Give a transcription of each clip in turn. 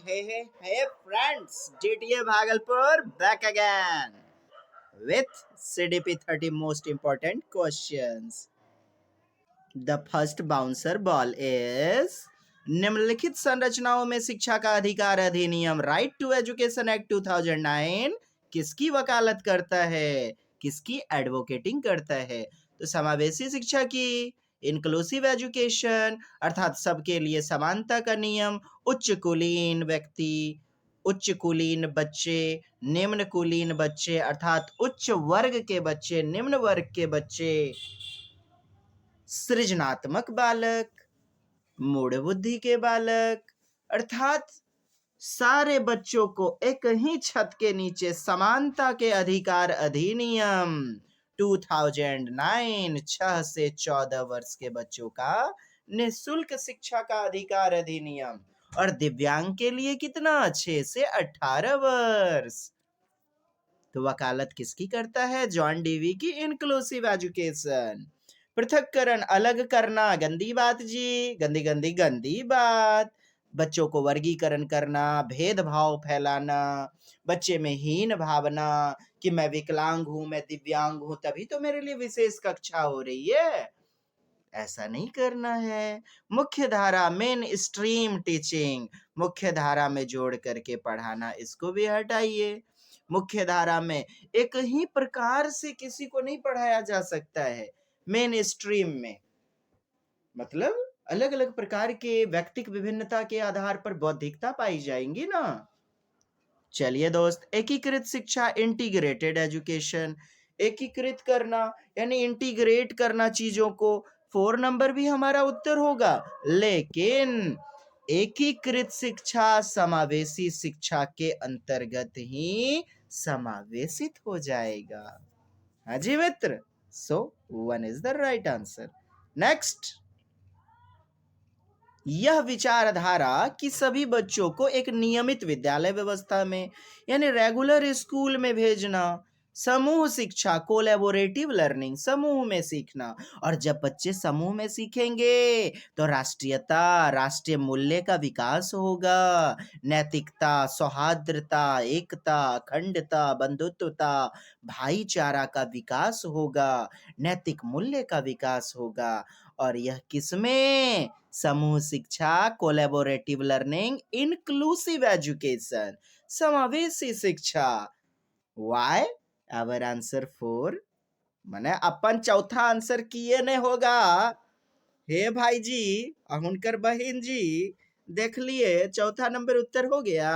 Hey friends, GTA Bhagalpur back again with CDP 30 most important questions. The first bouncer ball is निम्नलिखित संरचनाओं में शिक्षा का अधिकार अधिनियम राइट टू एजुकेशन एक्ट 2009 किसकी वकालत करता है, किसकी एडवोकेटिंग करता है? तो समावेशी शिक्षा की, इंक्लूसिव एजुकेशन अर्थात सबके लिए समानता का नियम, उच्च कुलीन व्यक्ति, उच्च कुलीन बच्चे, निम्न कुलीन बच्चे अर्थात उच्च वर्ग के बच्चे, निम्न वर्ग के बच्चे, सृजनात्मक बालक, मूढ़ बुद्धि के बालक अर्थात सारे बच्चों को एक ही छत के नीचे समानता के अधिकार अधिनियम 2009 6 से 14 वर्ष के बच्चों का निःशुल्क शिक्षा का अधिकार अधिनियम और दिव्यांग के लिए कितना 6 से 18 वर्ष। तो वकालत किसकी करता है? जॉन डीवी की इंक्लूसिव एजुकेशन। पृथक्करण अलग करना गंदी बात जी, गंदी गंदी गंदी बात। बच्चों को वर्गीकरण करना, भेदभाव फैलाना, बच्चे में हीन भावना कि मैं विकलांग हूं, मैं दिव्यांग हूं तभी तो मेरे लिए विशेष कक्षा हो रही है, ऐसा नहीं करना है। मुख्य धारा मेन स्ट्रीम टीचिंग, मुख्य धारा में जोड़ करके पढ़ाना, इसको भी हटाइए। मुख्य धारा में एक ही प्रकार से किसी को नहीं पढ़ाया जा सकता है। मेन स्ट्रीम में मतलब अलग अलग प्रकार के व्यक्तिक विभिन्नता के आधार पर बौद्धिकता पाई जाएंगी ना। चलिए दोस्त, एकीकृत शिक्षा इंटीग्रेटेड एजुकेशन, एकीकृत करना यानी इंटीग्रेट करना चीजों को, 4 नंबर भी हमारा उत्तर होगा। लेकिन एकीकृत शिक्षा समावेशी शिक्षा के अंतर्गत ही समावेशित हो जाएगा। हाँ जी मित्र, सो 1 is the right answer. Next, यह विचारधारा कि सभी बच्चों को एक नियमित विद्यालय व्यवस्था में यानी रेगुलर स्कूल में भेजना, समूह शिक्षा कोलैबोरेटिव लर्निंग, समूह में सीखना, और जब बच्चे समूह में सीखेंगे तो राष्ट्रीयता, राष्ट्रीय मूल्य का विकास होगा, नैतिकता, सौहार्दता, एकता, अखंडता, बंधुत्वता, भाईचारा का विकास होगा, नैतिक मूल्य का विकास होगा। और यह किसमें? समूह शिक्षा, कोलैबोरेटिव लर्निंग, इंक्लूसिव एजुकेशन, समावेशी शिक्षा। वाई आवर आंसर 4 माने अपन चौथा आंसर किए नहीं होगा। हे भाई जी, हुनकर बहन जी, देख लिए चौथा नंबर उत्तर हो गया।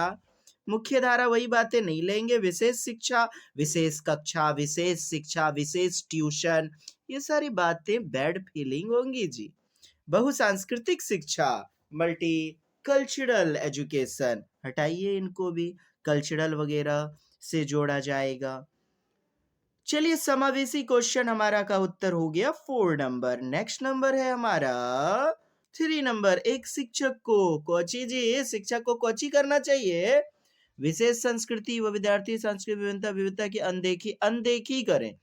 मुख्य धारा वही बातें नहीं लेंगे, विशेष शिक्षा, विशेष कक्षा, विशेष शिक्षा, विशेष ट्यूशन, ये सारी बातें बैड फीलिंग होंगी जी। बहुसांस्कृतिक शिक्षा, मल्टी कल्चरल एजुकेशन, हटाइए इनको भी, कल्चरल वगैरह से जोड़ा जाएगा। चलिए, समावेशी क्वेश्चन हमारा का उत्तर हो गया 4 नंबर। नेक्स्ट नंबर है हमारा 3 नंबर। एक शिक्षक को कोची जी, शिक्षक को कोची करना चाहिए? विशेष संस्कृति व विद्यार्थी सांस्कृतिक विविधता की अनदेखी करें,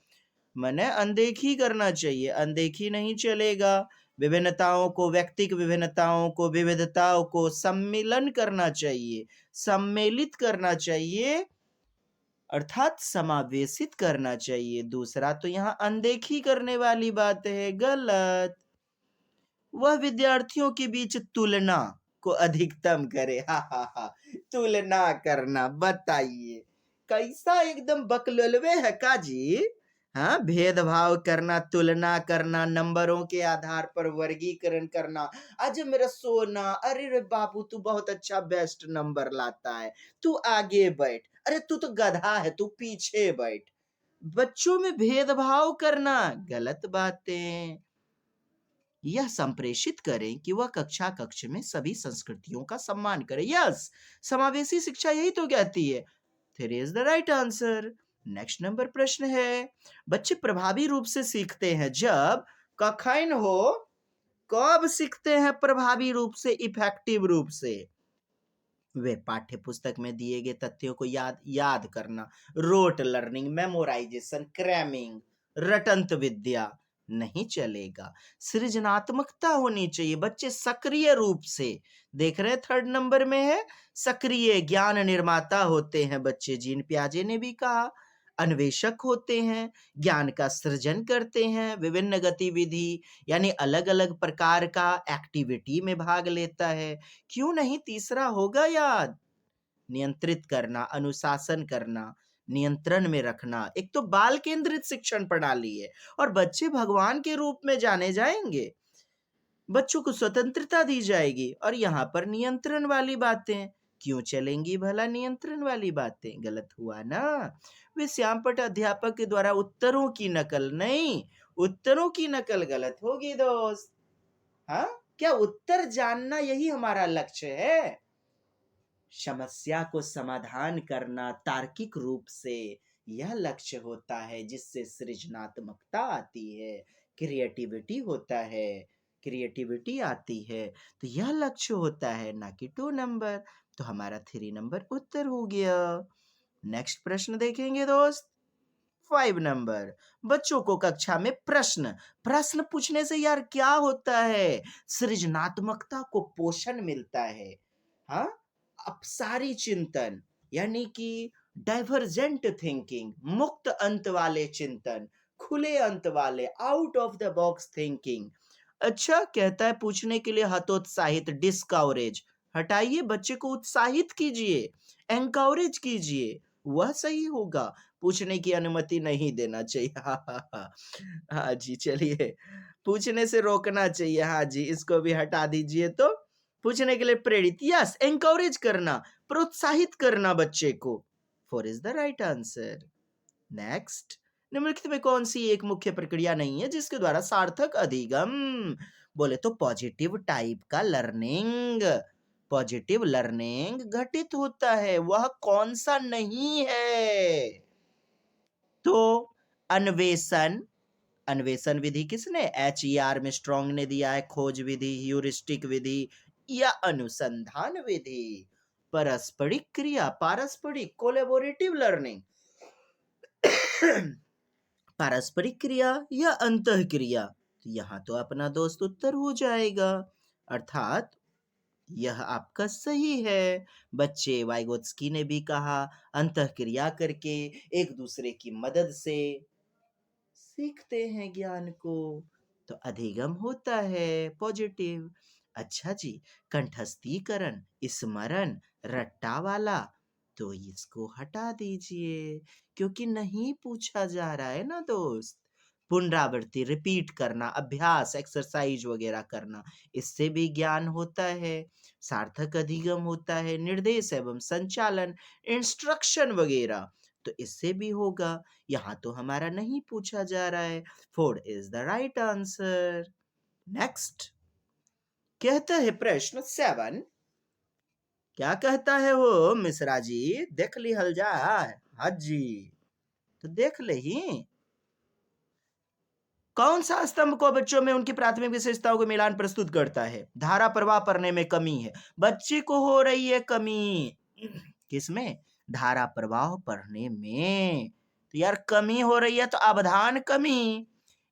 मैंने अनदेखी करना चाहिए, अनदेखी नहीं चलेगा। विभिन्नताओं को, व्यक्तिक विभिन्नताओं को, विविधताओं को सम्मिलन करना चाहिए, सम्मिलित करना चाहिए अर्थात समावेशित करना चाहिए। दूसरा तो यहाँ अनदेखी करने वाली बात है, गलत। वह विद्यार्थियों के बीच तुलना को अधिकतम करे, हा हा हा, तुलना करना, बताइए कैसा एकदम बकलवे है का जी। हाँ, भेदभाव करना, तुलना करना, नंबरों के आधार पर वर्गीकरण करना। आज मेरा सोना, अरे रे बाबू तू बहुत अच्छा बेस्ट नंबर लाता है, तू आगे बैठ, अरे तू तो गधा है, तू पीछे बैठ। बच्चों में भेदभाव करना, गलत बातें। यह संप्रेषित करें कि वह कक्षा कक्ष में सभी संस्कृतियों का सम्मान करे। यस, समावेशी शिक्षा यही तो कहती है। 3 is the right answer. Next number प्रश्न है, बच्चे प्रभावी रूप से सीखते हैं जब, कखन हो, कब सीखते हैं प्रभावी रूप से, इफेक्टिव रूप से? वे पाठ्य पुस्तक में दिए गए तथ्यों को याद करना, रोट लर्निंग, मेमोराइजेशन, क्रैमिंग, रटंत विद्या, नहीं चलेगा। सृजनात्मकता होनी चाहिए, बच्चे सक्रिय रूप से, देख रहे हैं थर्ड नंबर में है, सक्रिय ज्ञान निर्माता होते हैं बच्चे, जीन पियाजे ने भी कहा। अन्वेषक होते हैं, ज्ञान का सृजन करते हैं, विभिन्न गतिविधि यानी अलग-अलग प्रकार का एक्टिविटी में भाग लेता है। क्यों नहीं तीसरा होगा याद? नियंत्रित करना, अनुशासन करना, नियंत्रण में रखना। एक तो बाल केंद्रित शिक्षण प्रणाली है और बच्चे भगवान के रूप में जाने जाएंगे। बच्चों को स्वतंत्रता दी जाएगी और यहाँ पर नियंत्रण वाली बातें क्यों चलेंगी भला? नियंत्रण वाली बातें गलत हुआ ना। वे श्यामपट अध्यापक के द्वारा उत्तरों की नकल नहीं, उत्तरों की नकल गलत होगी दोस्त। हाँ, क्या उत्तर जानना यही हमारा लक्ष्य है? समस्या को समाधान करना तार्किक रूप से, यह लक्ष्य होता है जिससे सृजनात्मकता आती है, क्रिएटिविटी होता है, क्रिएटिविटी आती है। तो यह लक्ष्य होता है, ना कि 2 नंबर। तो हमारा 3 नंबर उत्तर हो गया। नेक्स्ट प्रश्न देखेंगे दोस्त, 5 नंबर। बच्चों को कक्षा में प्रश्न प्रश्न पूछने से यार क्या होता है? सृजनात्मकता को पोषण मिलता है। हाँ, अपसारी चिंतन यानी कि डाइवर्जेंट थिंकिंग, मुक्त अंत वाले चिंतन, खुले अंत वाले, out of the box thinking. अच्छा, कहता है पूछने के लिए हतोत्साहित, डिस्कवरेज, हटाइए, बच्चे को उत्साहित कीजिए, एनकरेज कीजिए, वह सही होगा। पूछने की अनुमति नहीं देना चाहिए। हाँ जी, चलिए, पूछने से रोकना चाहिए। हाँ जी, इसको भी हटा दीजिए। तो पूछने के लिए प्रेरित, यस, एनकरेज करना, प्रोत्साहित करना बच्चे को। 4 is the right answer. Next, निम्नलिखित में कौन सी एक मुख्य प्रक्रिया नहीं है जिसके द्वारा सार्थक अधिगम? बोले तो पॉजिटिव टाइप का लर्निंग, पॉजिटिव लर्निंग घटित होता है। वह कौन सा नहीं है? तो अन्वेषण, अन्वेषण विधि किसने? HER में स्ट्रॉन्ग ने दिया है। खोज विधि, ह्यूरिस्टिक विधि या अनुसंधान विधि? पारस्परिक क्रिया, पारस्परिक कोलैबोरेटिव लर्निंग, पारस्परिक क्रिया या अंतः क्रिया? तो यहाँ तो अपना दोस्त उत्तर हो जाएगा, अर्थात यह आपका सही है। बच्चे, वाइगोत्स्की ने भी कहा, अंतः क्रिया करके एक दूसरे की मदद से सीखते हैं ज्ञान को, तो अधिगम होता है पॉजिटिव। अच्छा जी, कंठस्थीकरण, स्मरण, रट्टा वाला, तो इसको हटा दीजिए क्योंकि नहीं पूछा जा रहा है ना दोस्त। पुनरावृत्ति, रिपीट करना, अभ्यास, एक्सरसाइज वगैरह करना, इससे भी ज्ञान होता है। सार्थक अधिगम होता है, निर्देश एवं संचालन, इंस्ट्रक्शन वगैरह, तो इससे भी होगा। यहाँ तो हमारा नहीं पूछा जा रहा है। 4 is the right answer. Next, कहता है प्रश्न 7, क्या कहता है वो मिश्रा जी? देख ली हल जाए। हाँ जी, तो देख ले ही। कौन सा स्तंभ को बच्चों में उनकी प्राथमिक विशेषताओं को मिलान प्रस्तुत करता है? धारा प्रवाह पढ़ने में कमी है, बच्चे को हो रही है कमी। किसमें? धारा प्रवाह पढ़ने में। तो यार कमी हो रही है, तो अवधान कमी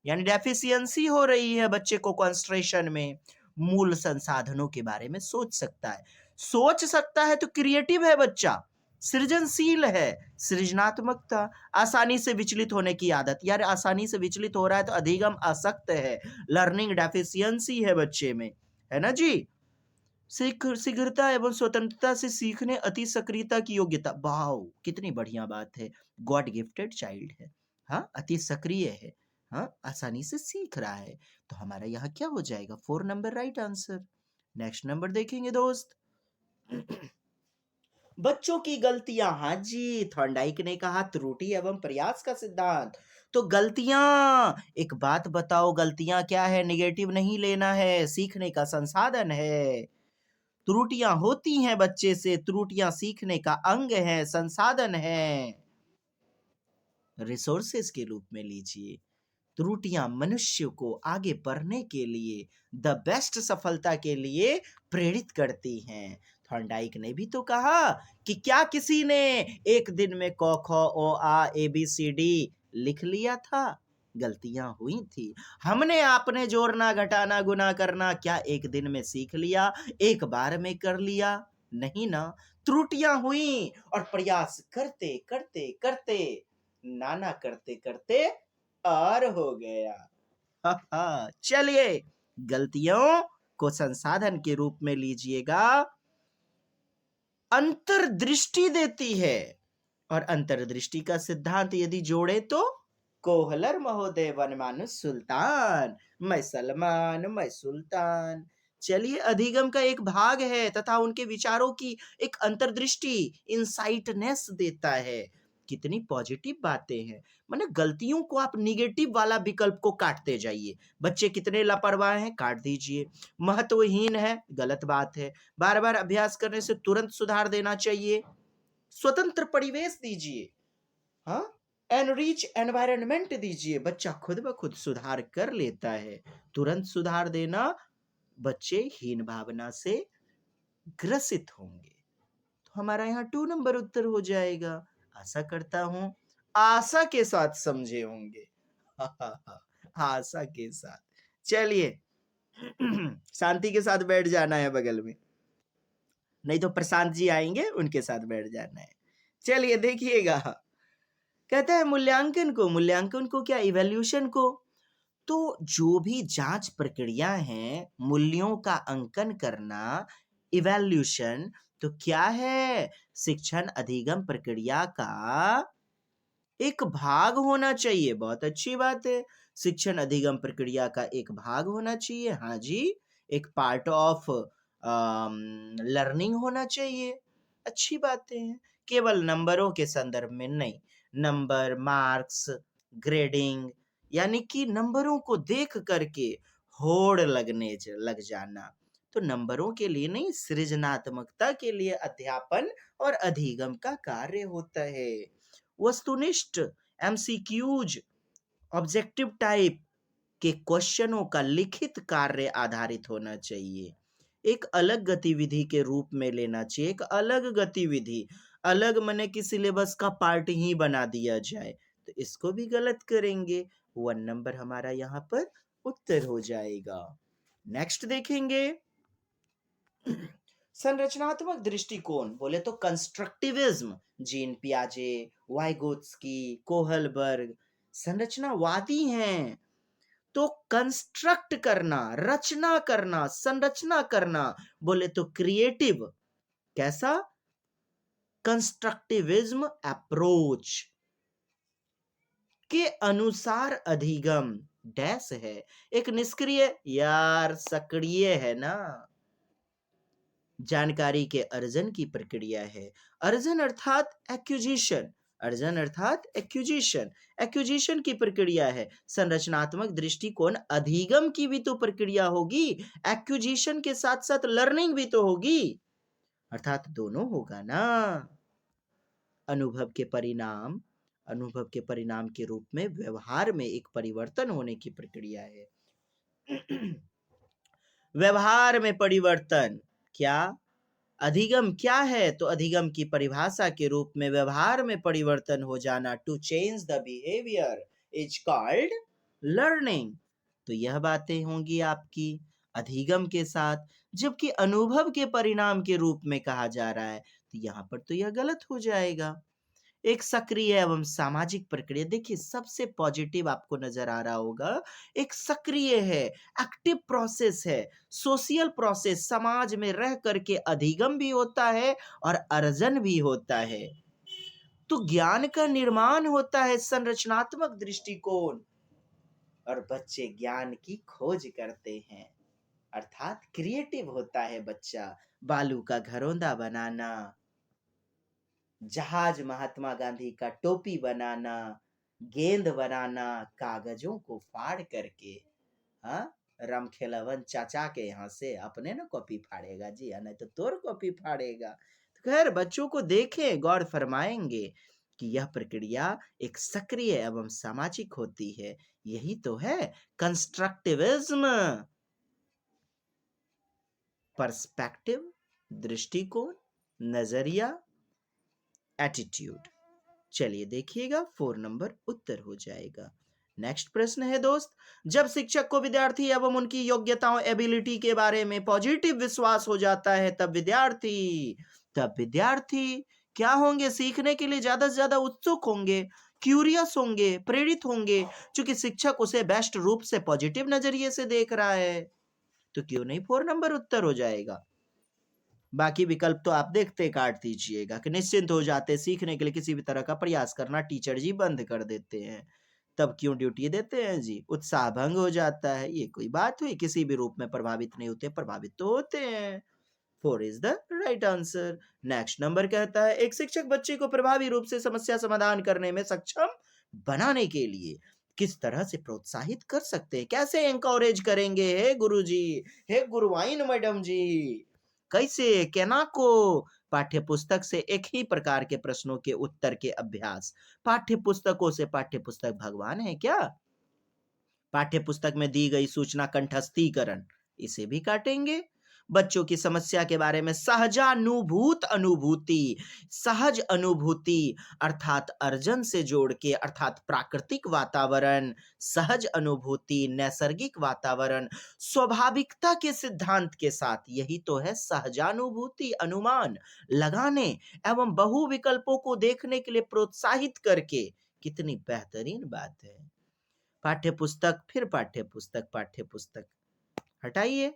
यानी डेफिशिएंसी हो रही है बच्चे को कंसंट्रेशन में। मूल संसाधनों के बारे में सोच सकता है, सोच सकता है तो क्रिएटिव है बच्चा, सृजनशील है, सृजनात्मकता। आसानी से विचलित होने की आदत, यार आसानी से विचलित हो रहा है तो अधिगम आसक्त है, लर्निंग डेफिशिएंसी है बच्चे में, है ना जी। शीघ्रता एवं स्वतंत्रता से सीखने, अति सक्रियता की योग्यता, वाओ कितनी बढ़िया बात है, गॉड गिफ्टेड चाइल्ड है। हाँ, अति सक्रिय है, हाँ, आसानी से सीख रहा है। तो हमारा यहाँ क्या हो जाएगा? 4 number right answer. Next number देखेंगे दोस्त, बच्चों की गलतियां। हाँ जी, थॉर्नडाइक ने कहा त्रुटि एवं प्रयास का सिद्धांत। तो गलतियां, एक बात बताओ, गलतियां क्या है? निगेटिव नहीं लेना है, सीखने का संसाधन है। त्रुटियां होती हैं बच्चे से, त्रुटियां सीखने का अंग है, संसाधन है, रिसोर्सेस के रूप में लीजिए। त्रुटियां मनुष्य को आगे बढ़ने के लिए, द बेस्ट सफलता के लिए प्रेरित करती हैं। थॉर्नडाइक ने भी तो कहा कि क्या किसी ने एक दिन में क ख ओ आ ए बी सी डी लिख लिया था? गलतियां हुई थी। हमने आपने जोड़ना घटाना गुना करना क्या एक दिन में सीख लिया, एक बार में कर लिया? नहीं ना। त्रुटियां हुई और प्रयास करते करते करते नाना करते करते और हो गया। चलिए, गलतियों को संसाधन के रूप में लीजिएगा, अंतर्दृष्टि देती है। और अंतर्दृष्टि का सिद्धांत यदि जोड़े तो कोहलर महोदय वनमानुष सुल्तान, मैं सलमान मैं सुल्तान। चलिए, अधिगम का एक भाग है तथा उनके विचारों की एक अंतर्दृष्टि, इंसाइटनेस देता है। कितनी पॉजिटिव बातें हैं। माने गलतियों को आप निगेटिव वाला विकल्प को काटते जाइए। बच्चे कितने लापरवाह हैं, काट दीजिए। महत्वहीन है, गलत बात है। बार बार अभ्यास करने से तुरंत सुधार देना चाहिए। स्वतंत्र परिवेश दीजिए, हाँ, एनरिच एनवायरनमेंट दीजिए, बच्चा खुद ब खुद सुधार कर लेता है। तुरंत सुधार देना, बच्चे हीन भावना से ग्रसित होंगे। तो हमारा यहाँ 2 नंबर उत्तर हो जाएगा। आशा करता हूं आशा के साथ समझे होंगे। आशा के साथ। चलिए, शांति के साथ बैठ जाना है बगल में, नहीं तो प्रशांत जी आएंगे, उनके साथ बैठ जाना है। चलिए देखिएगा, कहते हैं मूल्यांकन को क्या, इवैल्यूएशन को। तो जो भी जांच प्रक्रिया है, मूल्यों का अंकन करना, इवैल्यूएशन, तो क्या है, शिक्षण अधिगम प्रक्रिया का एक भाग होना चाहिए। बहुत अच्छी बात है, शिक्षण अधिगम प्रक्रिया का एक भाग होना चाहिए। हाँ जी, एक पार्ट ऑफ लर्निंग होना चाहिए। अच्छी बातें हैं। केवल नंबरों के संदर्भ में नहीं, नंबर, मार्क्स, ग्रेडिंग, यानी कि नंबरों को देख करके होड़ लग जाना, तो नंबरों के लिए नहीं, सृजनात्मकता के लिए अध्यापन और अधिगम का कार्य होता है। वस्तुनिष्ठ, एमसीक्यूज, ऑब्जेक्टिव टाइप के क्वेश्चनों का लिखित कार्य आधारित होना चाहिए। एक अलग गतिविधि के रूप में लेना चाहिए, एक अलग गतिविधि, अलग मने कि सिलेबस का पार्ट ही बना दिया जाए, तो इसको भी गलत करेंगे। 1 नंबर हमारा यहाँ पर उत्तर हो जाएगा। नेक्स्ट देखेंगे, संरचनात्मक दृष्टिकोण बोले तो कंस्ट्रक्टिविज्म, जीन पियाजे, वाइगोत्स्की, कोहलबर्ग संरचनावादी हैं। तो कंस्ट्रक्ट करना, रचना करना, संरचना करना, बोले तो क्रिएटिव, कैसा, कंस्ट्रक्टिविज्म अप्रोच के अनुसार अधिगम डैश है। एक निष्क्रिय, यार सक्रिय है ना, जानकारी के अर्जन की प्रक्रिया है। अर्जन अर्थात एक्विजिशन, अर्जन अर्थात एक्विजिशन, एक्विजिशन की प्रक्रिया है। संरचनात्मक दृष्टिकोण अधिगम की भी तो प्रक्रिया होगी, एक्विजिशन के साथ साथ लर्निंग भी तो होगी, अर्थात दोनों होगा ना। अनुभव के परिणाम, अनुभव के परिणाम के रूप में व्यवहार में एक परिवर्तन होने की प्रक्रिया है। व्यवहार में परिवर्तन क्या, अधिगम क्या है, तो अधिगम की परिभाषा के रूप में व्यवहार में परिवर्तन हो जाना, to change the behaviour is called learning. तो यह बातें होंगी आपकी अधिगम के साथ, जबकि अनुभव के परिणाम के रूप में कहा जा रहा है, तो यहाँ पर तो यह गलत हो जाएगा। एक सक्रिय एवं सामाजिक प्रक्रिया, देखिए सबसे पॉजिटिव आपको नजर आ रहा होगा, एक सक्रिय है, एक्टिव प्रोसेस है, सोशल प्रोसेस, समाज में रह करके अधिगम भी होता है और अर्जन भी होता है। तो ज्ञान का निर्माण होता है, संरचनात्मक दृष्टिकोण, और बच्चे ज्ञान की खोज करते हैं, अर्थात क्रिएटिव होता है बच्चा। बालू का घरौंदा बनाना, जहाज महात्मा गांधी का टोपी बनाना, गेंद बनाना, कागजों को फाड़ करके, हाँ, रामखेलावन चाचा के यहाँ से अपने ना कॉपी फाड़ेगा जी, नहीं तो तोर कॉपी फाड़ेगा। तो खैर बच्चों को देखें, गौर फरमाएंगे कि यह प्रक्रिया एक सक्रिय एवं सामाजिक होती है। यही तो है कंस्ट्रक्टिविज्म, पर्सपेक्टिव, दृष्टिकोण, नजरिया, एटीट्यूड। चलिए देखिएगा, 4 नंबर उत्तर हो जाएगा। नेक्स्ट प्रश्न है दोस्त, जब शिक्षक को विद्यार्थी एवं उनकी योग्यताओं एबिलिटी के बारे में पॉजिटिव विश्वास हो जाता है तब विद्यार्थी क्या होंगे? सीखने के लिए ज्यादा से ज्यादा उत्सुक होंगे, क्यूरियस होंगे, प्रेरित होंगे, क्योंकि शिक्षक उसे बेस्ट रूप से पॉजिटिव नजरिए से देख रहा है। तो क्यों नहीं 4 नंबर उत्तर हो जाएगा। बाकी विकल्प तो आप देखते काट दीजिएगा कि निश्चिंत हो जाते, सीखने के लिए किसी भी तरह का प्रयास करना टीचर जी बंद कर देते हैं। तब क्यों ड्यूटी देते हैं जी? उत्साह भंग हो जाता है। ये कोई बात हुई? किसी भी रूप में प्रभावित नहीं होते, प्रभावित तो होते हैं। 4 is the right answer. Next number कहता है, एक शिक्षक बच्चे को प्रभावी रूप से समस्या समाधान करने में सक्षम बनाने के लिए किस तरह से प्रोत्साहित कर सकते हैं? कैसे एनकरेज करेंगे? हे गुरुजी, हे गुरुवाइन मैडम जी, कैसे? केना को? पाठ्य पुस्तक से एक ही प्रकार के प्रश्नों के उत्तर के अभ्यास। पाठ्य पुस्तकों से पाठ्य पुस्तक भगवान है क्या? पाठ्य पुस्तक में दी गई सूचना कंठस्थीकरण, इसे भी काटेंगे। बच्चों की समस्या के बारे में सहज अनुभूति अर्थात अर्जन से जोड़ के, अर्थात प्राकृतिक वातावरण, सहज अनुभूति, नैसर्गिक वातावरण, स्वाभाविकता के सिद्धांत के साथ, यही तो है सहजानुभूति। अनुमान लगाने एवं बहु विकल्पों को देखने के लिए प्रोत्साहित करके, कितनी बेहतरीन बात है। पाठ्यपुस्तक, फिर पाठ्यपुस्तक हटाइए।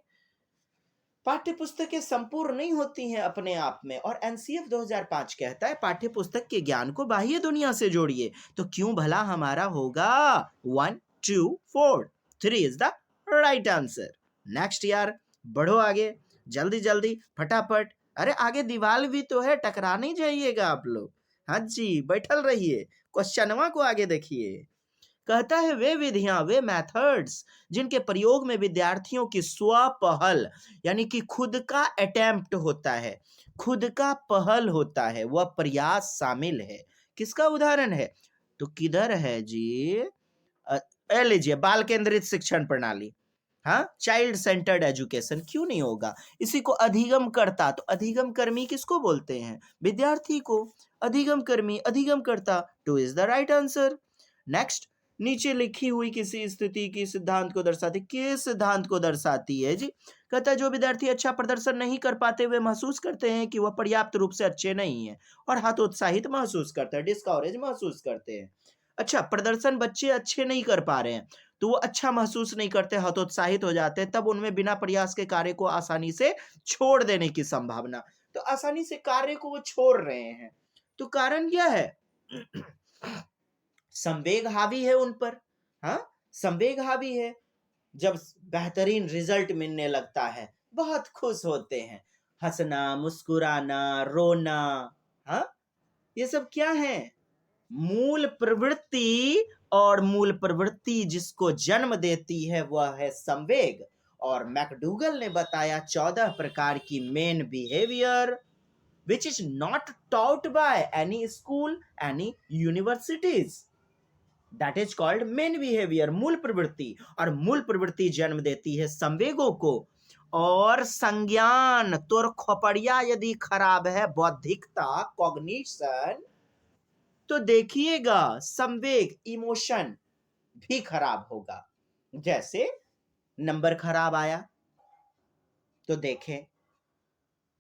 पाठ्यपुस्तकें संपूर्ण नहीं होती हैं अपने आप में, और एनसीएफ 2005 कहता है पाठ्यपुस्तक के ज्ञान को बाह्य दुनिया से जोड़िए। तो क्यों भला हमारा होगा 1 2 4 3 is the right answer. Next यार, बढ़ो आगे, जल्दी जल्दी फटाफट। अरे आगे दीवार भी तो है, टकरा नहीं जाइएगा आप लोग। हाँ जी, बैठल रहिए, क्वेश्चनवा को आगे देखिए। कहता है वे विधियां, वे मेथड्स जिनके प्रयोग में विद्यार्थियों की स्वपहल, यानी कि खुद का अटेम्प्ट होता है, खुद का पहल होता है, वह प्रयास शामिल है। किसका उदाहरण है? तो किधर है जी? लीजिए, बाल केंद्रित शिक्षण प्रणाली। हाँ, चाइल्ड सेंटर्ड एजुकेशन। क्यों नहीं होगा? इसी को अधिगम करता, तो अधिगम कर्मी किसको बोलते हैं? विद्यार्थी को। अधिगम कर्मी, अधिगम करता, 2 is the right answer. Next, नीचे लिखी हुई किसी स्थिति की सिद्धांत को दर्शाती, किस सिद्धांत को दर्शाती है जी? कहता है जो विद्यार्थी अच्छा प्रदर्शन नहीं कर पाते, वे महसूस करते हैं कि वह पर्याप्त रूप से अच्छे नहीं है और हतोत्साहित महसूस करते हैं, डिस्करेज महसूस करते हैं। अच्छा, प्रदर्शन बच्चे अच्छे नहीं कर पा रहे हैं तो वो अच्छा महसूस नहीं करते, हतोत्साहित हो जाते हैं, तब उनमें बिना प्रयास के कार्य को आसानी से छोड़ देने की संभावना। तो आसानी से कार्य को वो छोड़ रहे हैं, तो कारण क्या है? संवेग हावी है उन पर। हाँ, संवेग हावी है। जब बेहतरीन रिजल्ट मिलने लगता है, बहुत खुश होते हैं, हंसना, मुस्कुराना, रोना। हाँ, ये सब क्या है? मूल प्रवृत्ति, और मूल प्रवृत्ति जिसको जन्म देती है वह है संवेग। और मैकडूगल ने बताया 14 प्रकार की main behaviour which is not taught by any school, any universities. That is called main behavior, मूल प्रवृत्ति। और मूल प्रवृत्ति जन्म देती है संवेगों को। और संज्ञान, तोर खोपड़िया यदि खराब है, बौद्धिकता, कॉग्निशन, तो देखिएगा संवेग, इमोशन भी खराब होगा। जैसे नंबर खराब आया तो देखें,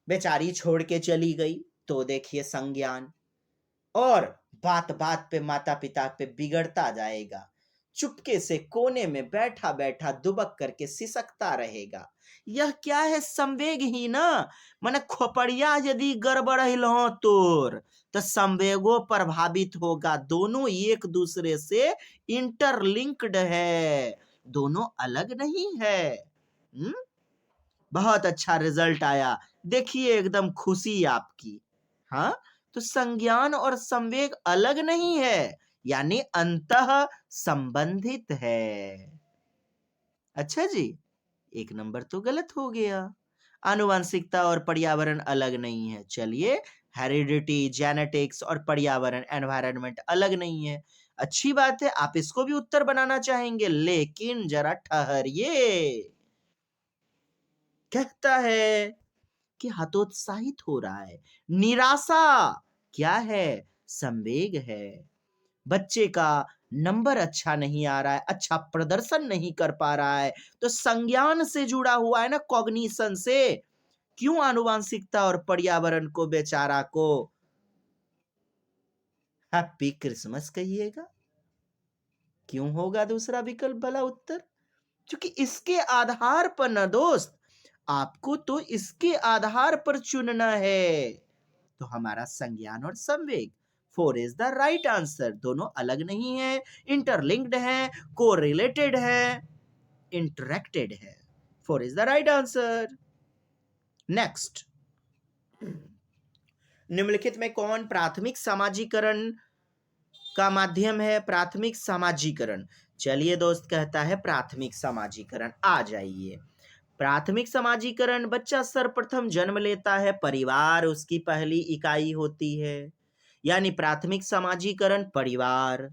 बेचारी छोड़ के चली गई तो देखिए संज्ञान। और बात बात पे माता पिता पे बिगड़ता जाएगा, चुपके से कोने में बैठा बैठा दुबक करके सिसकता रहेगा। यह क्या है? संवेग ही ना। माने खोपड़िया यदि गड़बड़ हो तोर, तो संवेगो प्रभावित होगा। दोनों एक दूसरे से इंटरलिंक्ड है, दोनों अलग नहीं है। बहुत अच्छा रिजल्ट आया, देखिए एकदम खुशी आपकी। हाँ, तो संज्ञान और संवेग अलग नहीं है, यानी अंतः संबंधित है। अच्छा जी, 1 नंबर तो गलत हो गया। आनुवंशिकता और पर्यावरण अलग नहीं है। चलिए, हेरिडिटी, जेनेटिक्स और पर्यावरण, एनवायरनमेंट अलग नहीं है। अच्छी बात है, आप इसको भी उत्तर बनाना चाहेंगे, लेकिन जरा ठहरिए। कहता है कि हतोत्साहित हो रहा है, निराशा क्या है? संवेग है। बच्चे का नंबर अच्छा नहीं आ रहा है, अच्छा प्रदर्शन नहीं कर पा रहा है, तो संज्ञान से जुड़ा हुआ है ना, कॉग्निशन से। क्यों आनुवांशिकता और पर्यावरण को बेचारा को हैप्पी क्रिसमस कहिएगा? क्यों होगा दूसरा विकल्प भला उत्तर? क्योंकि इसके आधार पर ना दोस्त, आपको तो इसके आधार पर चुनना है। तो हमारा संज्ञान और संवेग, 4 इज द राइट आंसर। दोनों अलग नहीं है, इंटरलिंक्ड है, कोरिलेटेड है, इंटरेक्टेड है। 4 is the right answer. Next, निम्नलिखित में कौन प्राथमिक सामाजिकरण का माध्यम है? प्राथमिक सामाजिकरण, चलिए दोस्त, कहता है प्राथमिक सामाजिकरण। आ जाइए। प्राथमिक समाजीकरण, बच्चा सर्वप्रथम जन्म लेता है, परिवार उसकी पहली इकाई होती है, यानी प्राथमिक समाजीकरण परिवार।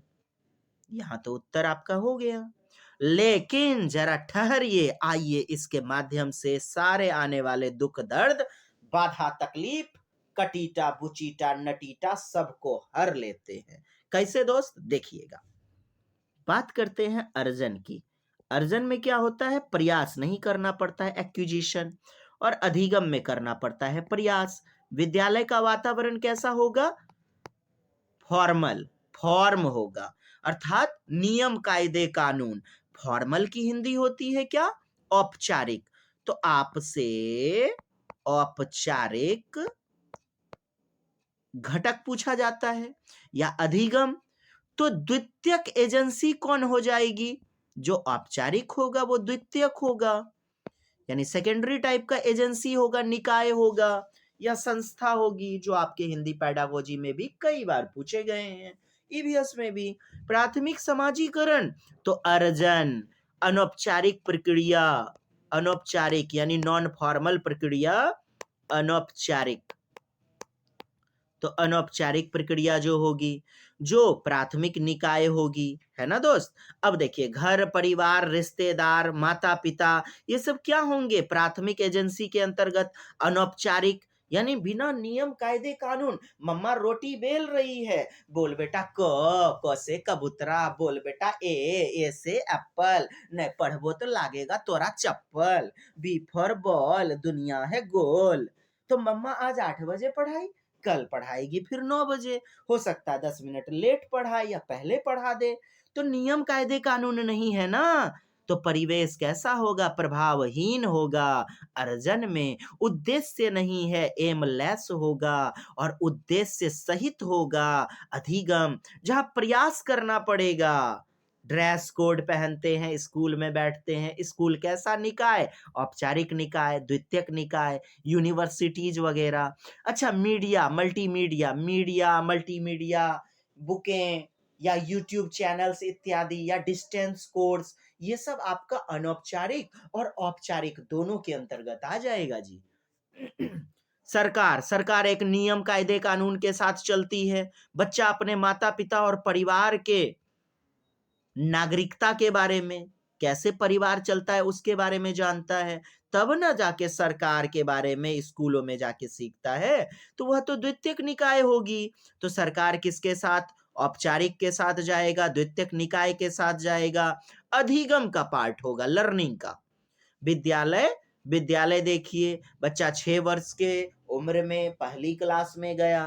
यहां तो उत्तर आपका हो गया। लेकिन जरा ठहरिए, आइए इसके माध्यम से सारे आने वाले दुख दर्द, बाधा तकलीफ, कटीटा बुचीटा नटीटा सबको हर लेते हैं। कैसे दोस्त? देखिएगा। बात करते हैं अर्जन की। अर्जन में क्या होता है? प्रयास नहीं करना पड़ता है, एक्विजिशन, और अधिगम में करना पड़ता है प्रयास। विद्यालय का वातावरण कैसा होगा? फॉर्मल, फॉर्म होगा, अर्थात नियम कायदे कानून। फॉर्मल की हिंदी होती है क्या? औपचारिक। तो आपसे औपचारिक घटक पूछा जाता है, या अधिगम, तो द्वितीयक एजेंसी कौन हो जाएगी? जो औपचारिक होगा वो द्वितीयक होगा, यानी सेकेंडरी टाइप का एजेंसी होगा, निकाय होगा, या संस्था होगी, जो आपके हिंदी पेडागोजी में भी कई बार पूछे गए हैं, ईवीएस में भी। प्राथमिक समाजीकरण, तो अर्जन, अनौपचारिक प्रक्रिया, अनौपचारिक यानी नॉन फॉर्मल प्रक्रिया, अनौपचारिक। तो अनौपचारिक प्रक्रिया जो होगी, जो प्राथमिक निकाय होगी, है ना दोस्त। अब देखिए, घर परिवार रिश्तेदार माता पिता, ये सब क्या होंगे? प्राथमिक एजेंसी के अंतर्गत। अनौपचारिक यानी बिना नियम कायदे कानून। मम्मा रोटी बेल रही है, बोल बेटा क से कबूतरा, बोल बेटा ए से एप्पल, नहीं पढ़बो तो लागेगा तोरा चप्पल, बी फॉर बॉल, दुनिया है गोल। तो मम्मा आज 8 बजे पढ़ाई, कल पढ़ाएगी फिर 9 बजे। हो सकता है 10 मिनट लेट पढ़ाए या पहले पढ़ा दे। तो नियम कायदे कानून नहीं है ना, तो परिवेश कैसा होगा? प्रभावहीन होगा। अर्जन में उद्देश्य नहीं है, एमलेस होगा, और उद्देश्य सहित होगा। अधिगम, जहां प्रयास करना पड़ेगा। ड्रेस कोड पहनते हैं, स्कूल में बैठते हैं, स्कूल कैसा निकाय? औपचारिक निकाय, द्वितीयक निकाय, यूनिवर्सिटीज वगैरह। अच्छा, मीडिया, मल्टीमीडिया, मीडिया मल्टीमीडिया, बुकें या यूट्यूब चैनल्स इत्यादि, या डिस्टेंस कोर्स, ये सब आपका अनौपचारिक और औपचारिक दोनों के अंतर्गत आ जाएगा जी। सरकार, सरकार एक नियम कायदे कानून के साथ चलती है। बच्चा अपने माता पिता और परिवार के नागरिकता के बारे में, कैसे परिवार चलता है उसके बारे में जानता है, तब ना जाके सरकार के बारे में स्कूलों में जाके सीखता है। तो वह तो द्वितीयक निकाय होगी। तो सरकार किसके साथ? औपचारिक के साथ जाएगा, द्वितीयक निकाय के साथ जाएगा। अधिगम का पार्ट होगा, लर्निंग का। विद्यालय, विद्यालय देखिए, बच्चा 6 वर्ष के उम्र में पहली क्लास में गया,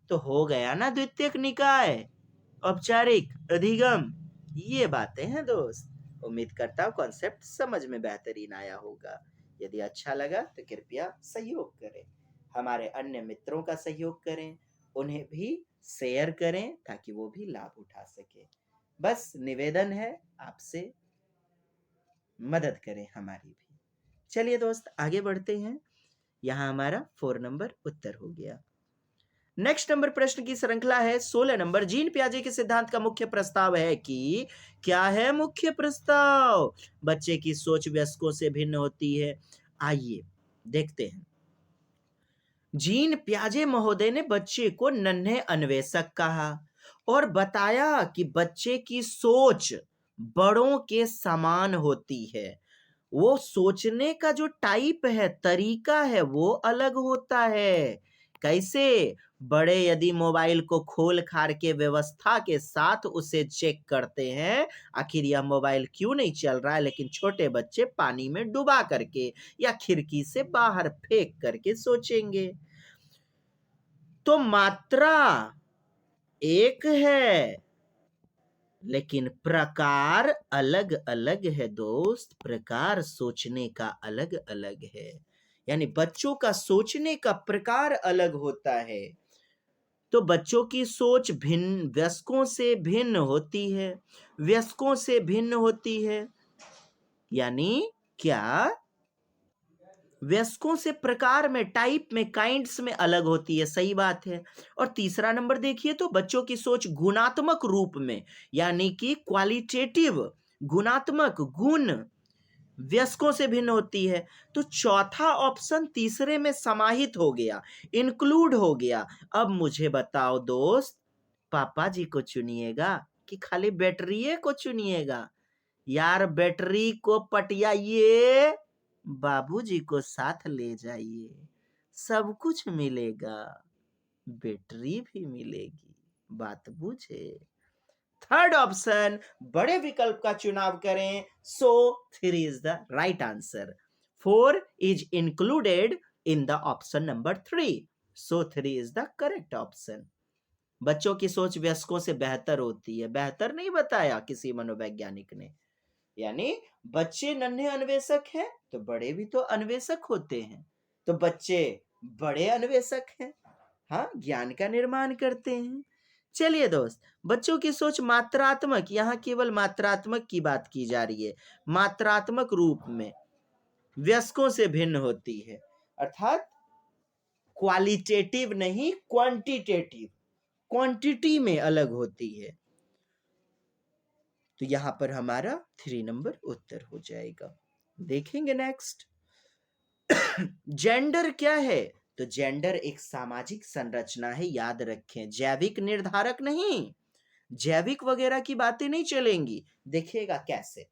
तो हो गया ना द्वितीयक निकाय, औपचारिक, अधिगम। ये बातें हैं दोस्त। उम्मीद करता हूँ कॉन्सेप्ट समझ में बेहतरीन आया होगा। यदि अच्छा लगा तो कृपया सहयोग करें, हमारे अन्य मित्रों का सहयोग करें, उन्हें भी शेयर करें ताकि वो भी लाभ उठा सके। बस निवेदन है आपसे, मदद करें हमारी भी। चलिए दोस्त, आगे बढ़ते हैं। यहाँ हमारा 4 नंबर उत्तर हो गया। नेक्स्ट नंबर प्रश्न की श्रृंखला है 16 नंबर। जीन पियाजे के सिद्धांत का मुख्य प्रस्ताव है कि, क्या है मुख्य प्रस्ताव? बच्चे की सोच वयस्कों से भिन्न होती है। आइए देखते हैं। जीन पियाजे महोदय ने बच्चे को नन्हे अन्वेषक कहा और बताया कि बच्चे की सोच बड़ों के समान होती है। वो सोचने का जो टाइप है, तरीका है, वो अलग होता है। कैसे? बड़े यदि मोबाइल को खोल खार के व्यवस्था के साथ उसे चेक करते हैं, आखिर यह मोबाइल क्यों नहीं चल रहा है, लेकिन छोटे बच्चे पानी में डुबा करके या खिड़की से बाहर फेंक करके सोचेंगे। तो मात्रा एक है, लेकिन प्रकार अलग अलग है दोस्त। प्रकार सोचने का अलग अलग है, यानी बच्चों का सोचने का प्रकार अलग होता है। तो बच्चों की सोच भिन्न वयस्कों से भिन्न होती है, वयस्कों से भिन्न होती है। यानी क्या? वयस्कों से प्रकार में, टाइप में, काइंड्स में अलग होती है, सही बात है। और तीसरा नंबर देखिए तो बच्चों की सोच गुणात्मक रूप में, यानी कि क्वालिटेटिव, गुणात्मक, गुण वयस्कों से भिन्न होती है। तो चौथा ऑप्शन तीसरे में समाहित हो गया, इंक्लूड हो गया। अब मुझे बताओ दोस्त, पापा जी को चुनिएगा कि खाली बैटरी को चुनिएगा? यार बैटरी को पटियाइए, बाबूजी को साथ ले जाइए, सब कुछ मिलेगा, बैटरी भी मिलेगी। बात बूझे? थर्ड ऑप्शन, बड़े विकल्प का चुनाव करें। सो 3 is the right answer. 4 is included in the option number 3, so 3 is the correct option. बच्चों की सोच वयस्कों से बेहतर होती है, बेहतर नहीं बताया किसी मनोवैज्ञानिक ने। यानी बच्चे नन्हे अन्वेषक हैं तो बड़े भी तो अन्वेषक होते हैं, तो बच्चे बड़े अन्वेषक हैं, हाँ, ज्ञान का निर्माण करते हैं। चलिए दोस्त, बच्चों की सोच मात्रात्मक, यहाँ केवल मात्रात्मक की बात की जा रही है, मात्रात्मक रूप में वयस्कों से भिन्न होती है, अर्थात क्वालिटेटिव नहीं, क्वांटिटेटिव, क्वांटिटी में अलग होती है। तो यहां पर हमारा 3 नंबर उत्तर हो जाएगा। देखेंगे नेक्स्ट, जेंडर क्या है? तो जेंडर एक सामाजिक संरचना है, याद रखें, जैविक निर्धारक नहीं, जैविक वगैरह की बातें नहीं चलेंगी। देखिएगा कैसे,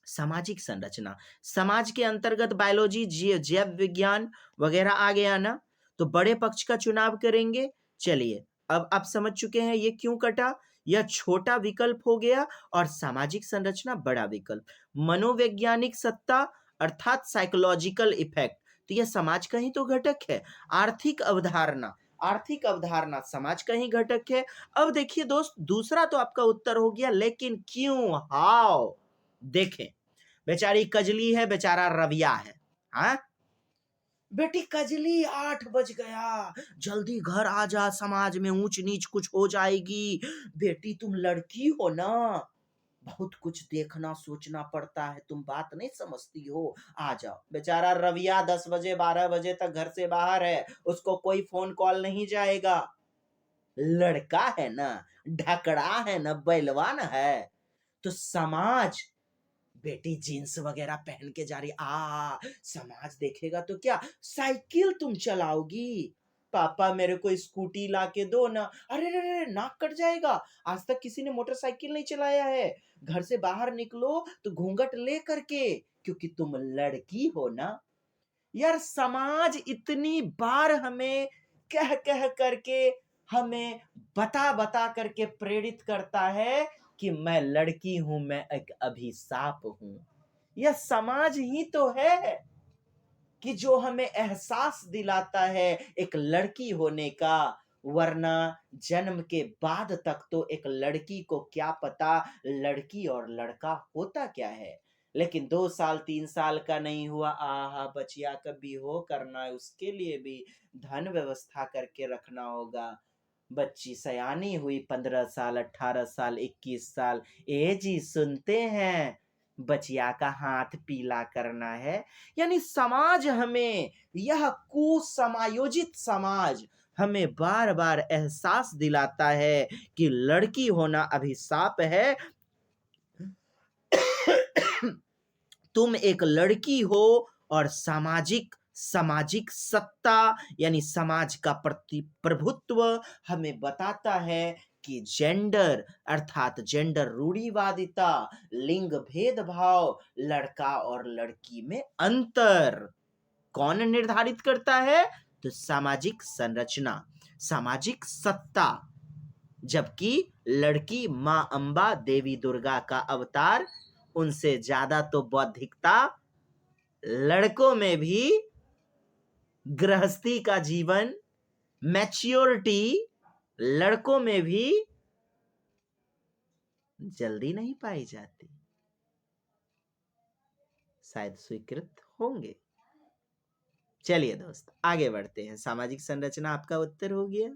सामाजिक संरचना, समाज के अंतर्गत बायोलॉजी, जैव विज्ञान वगैरह आ गया ना, तो बड़े पक्ष का चुनाव करेंगे। चलिए, अब आप समझ चुके हैं ये क्यों कटा, यह छोटा विकल्प हो गया और सामाजिक संरचना बड़ा विकल्प। मनोवैज्ञानिक सत्ता अर्थात साइकोलॉजिकल इफेक्ट, तो यह समाज का ही तो घटक है। आर्थिक अवधारणा, आर्थिक अवधारणा समाज का ही घटक है। अब देखिए दोस्त, दूसरा तो आपका उत्तर हो गया, लेकिन क्यों, हाउ? देखें, बेचारी कजली है, बेचारा रविया है, हाँ? बेटी कजली, 8 बज गया, जल्दी घर आ जा, समाज में ऊंच नीच कुछ हो जाएगी। बेटी तुम लड़की हो ना, बहुत कुछ देखना सोचना पड़ता है, तुम बात नहीं समझती हो, आ जाओ। बेचारा रविया 10 बजे 12 बजे तक घर से बाहर है, उसको कोई फोन कॉल नहीं जाएगा। लड़का है ना, ढकड़ा है ना, बैलवान है, तो समाज, बेटी जीन्स वगैरह पहन के जा रही, समाज देखेगा तो क्या, साइकिल तुम चलाओगी, पापा मेरे को स्कूटी ला के दो ना, अरे रे रे, नाक कट जाएगा, आज तक किसी ने मोटरसाइकिल नहीं चलाया है, घर से बाहर निकलो तो घूंघट ले करके, क्योंकि तुम लड़की हो ना। यार समाज इतनी बार हमें कह कह करके, हमें बता बता करके प्रेरित करता है कि मैं लड़की हूं, मैं एक अभिशाप हूं। यह समाज ही तो है कि जो हमें एहसास दिलाता है एक लड़की होने का, वरना जन्म के बाद तक तो एक लड़की को क्या पता लड़की और लड़का होता क्या है। लेकिन 2 साल 3 साल का नहीं हुआ, आहा बचिया कभी हो करना है, उसके लिए भी धन व्यवस्था करके रखना होगा। बच्ची सयानी हुई 15 साल 18 साल 21 साल, ए जी सुनते हैं, बचिया का हाथ पीला करना है। यानी समाज हमें, यह कुसमायोजित समाज हमें बार बार एहसास दिलाता है कि लड़की होना अभिशाप है। तुम एक लड़की हो, और सामाजिक सामाजिक सत्ता यानी समाज का प्रभुत्व हमें बताता है कि जेंडर अर्थात जेंडर रूढ़िवादिता, लिंग भेदभाव, लड़का और लड़की में अंतर कौन निर्धारित करता है? तो सामाजिक संरचना, सामाजिक सत्ता, जबकि लड़की मां अंबा देवी दुर्गा का अवतार, उनसे ज्यादा तो बौद्धिकता लड़कों में भी, गृहस्थी का जीवन, मैच्योरिटी लड़कों में भी जल्दी नहीं पाई जाती। शायद स्वीकृत होंगे। चलिए दोस्त आगे बढ़ते हैं। सामाजिक संरचना आपका उत्तर हो गया।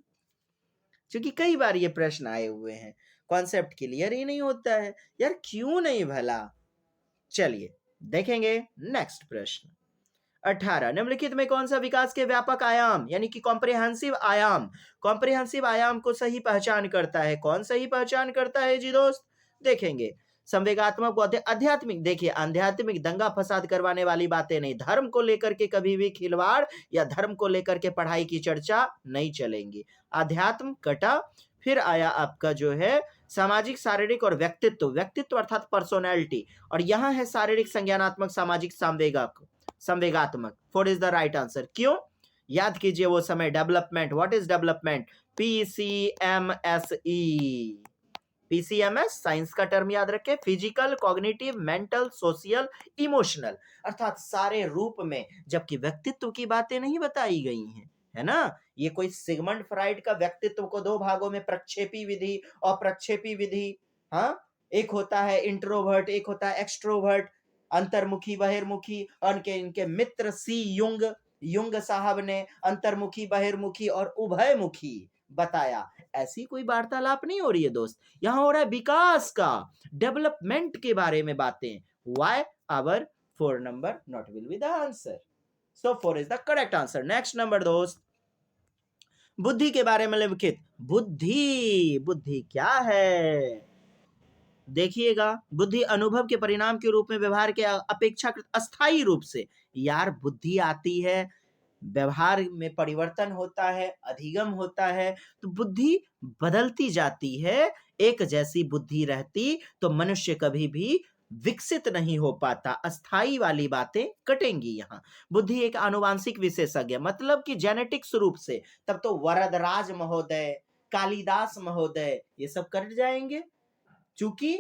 क्योंकि कई बार ये प्रश्न आए हुए हैं, कॉन्सेप्ट क्लियर ही नहीं होता है यार, क्यों नहीं भला। चलिए देखेंगे नेक्स्ट प्रश्न 18। निम्नलिखित में कौन सा विकास के व्यापक आयाम यानी कि कॉम्प्रिहेंसिव आयाम, कॉम्प्रिहेंसिव आयाम को सही पहचान करता है? कौन सही पहचान करता है जी दोस्त? देखेंगे संवेगात्मक बौद्धिक आध्यात्मिक। देखिए आध्यात्मिक दंगा फसाद करवाने वाली बातें नहीं, धर्म को लेकर के कभी भी खिलवाड़ या धर्म को लेकर के पढ़ाई की चर्चा नहीं चलेंगी। आध्यात्म कटा। फिर आया आपका जो है सामाजिक शारीरिक और व्यक्तित्व, व्यक्तित्व अर्थात पर्सोनैलिटी, और यहाँ है शारीरिक संज्ञानात्मक सामाजिक संवेगात्मक। 4 इज द राइट आंसर। क्यों? याद कीजिए वो समय development. What is development? PCMSE. PCMS science का टर्म याद रखें, physical, cognitive, mental, social, emotional, अर्थात सारे रूप में, जबकि व्यक्तित्व की बातें नहीं बताई गई हैं, है ना। ये कोई सिगमंड फ्राइड का व्यक्तित्व को 2 भागों में प्रक्षेपी विधि और प्रक्षेपी विधि, हाँ, एक होता है इंट्रोवर्ट, एक होता है एक्सट्रोवर्ट, अंतर्मुखी बहिर्मुखी। उनके इनके मित्र सी युंग साहब ने अंतर्मुखी बहिर्मुखी और उभयमुखी बताया। ऐसी कोई वार्तालाप नहीं हो रही है दोस्त, यहां हो रहा है विकास का, डेवलपमेंट के बारे में बातें। Why our 4 number not will be the answer. So 4 is the correct answer. Next number दोस्त, बुद्धि के बारे में लिखित। बुद्धि, बुद्धि क्या है? देखिएगा, बुद्धि अनुभव के परिणाम के रूप में व्यवहार के अपेक्षाकृत अस्थायी रूप से, यार बुद्धि आती है, व्यवहार में परिवर्तन होता है, अधिगम होता है, तो बुद्धि बदलती जाती है। एक जैसी बुद्धि रहती तो मनुष्य कभी भी विकसित नहीं हो पाता। अस्थाई वाली बातें कटेंगी यहाँ। बुद्धि एक आनुवांशिक विशेषज्ञ, मतलब कि जेनेटिक्स रूप से, तब तो वरदराज महोदय, कालिदास महोदय ये सब कट जाएंगे। चूंकि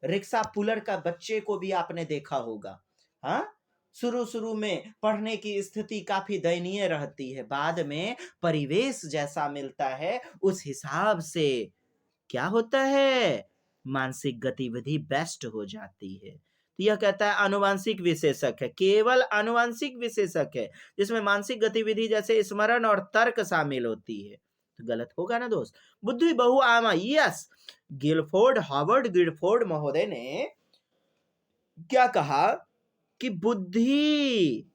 रिक्शा पुलर का बच्चे को भी आपने देखा होगा, हाँ, शुरू में पढ़ने की स्थिति काफी दयनीय रहती है, बाद में परिवेश जैसा मिलता है उस हिसाब से क्या होता है, मानसिक गतिविधि बेस्ट हो जाती है। तो यह कहता है आनुवांशिक विशेषक है, केवल आनुवांशिक विशेषक है जिसमें मानसिक गतिविधि जैसे स्मरण और तर्क शामिल होती है। तो गलत होगा ना दोस्त। बुद्धि बहुआयामा, यस। हार्वर्ड गिलफोर्ड महोदय ने क्या कहा कि बुद्धि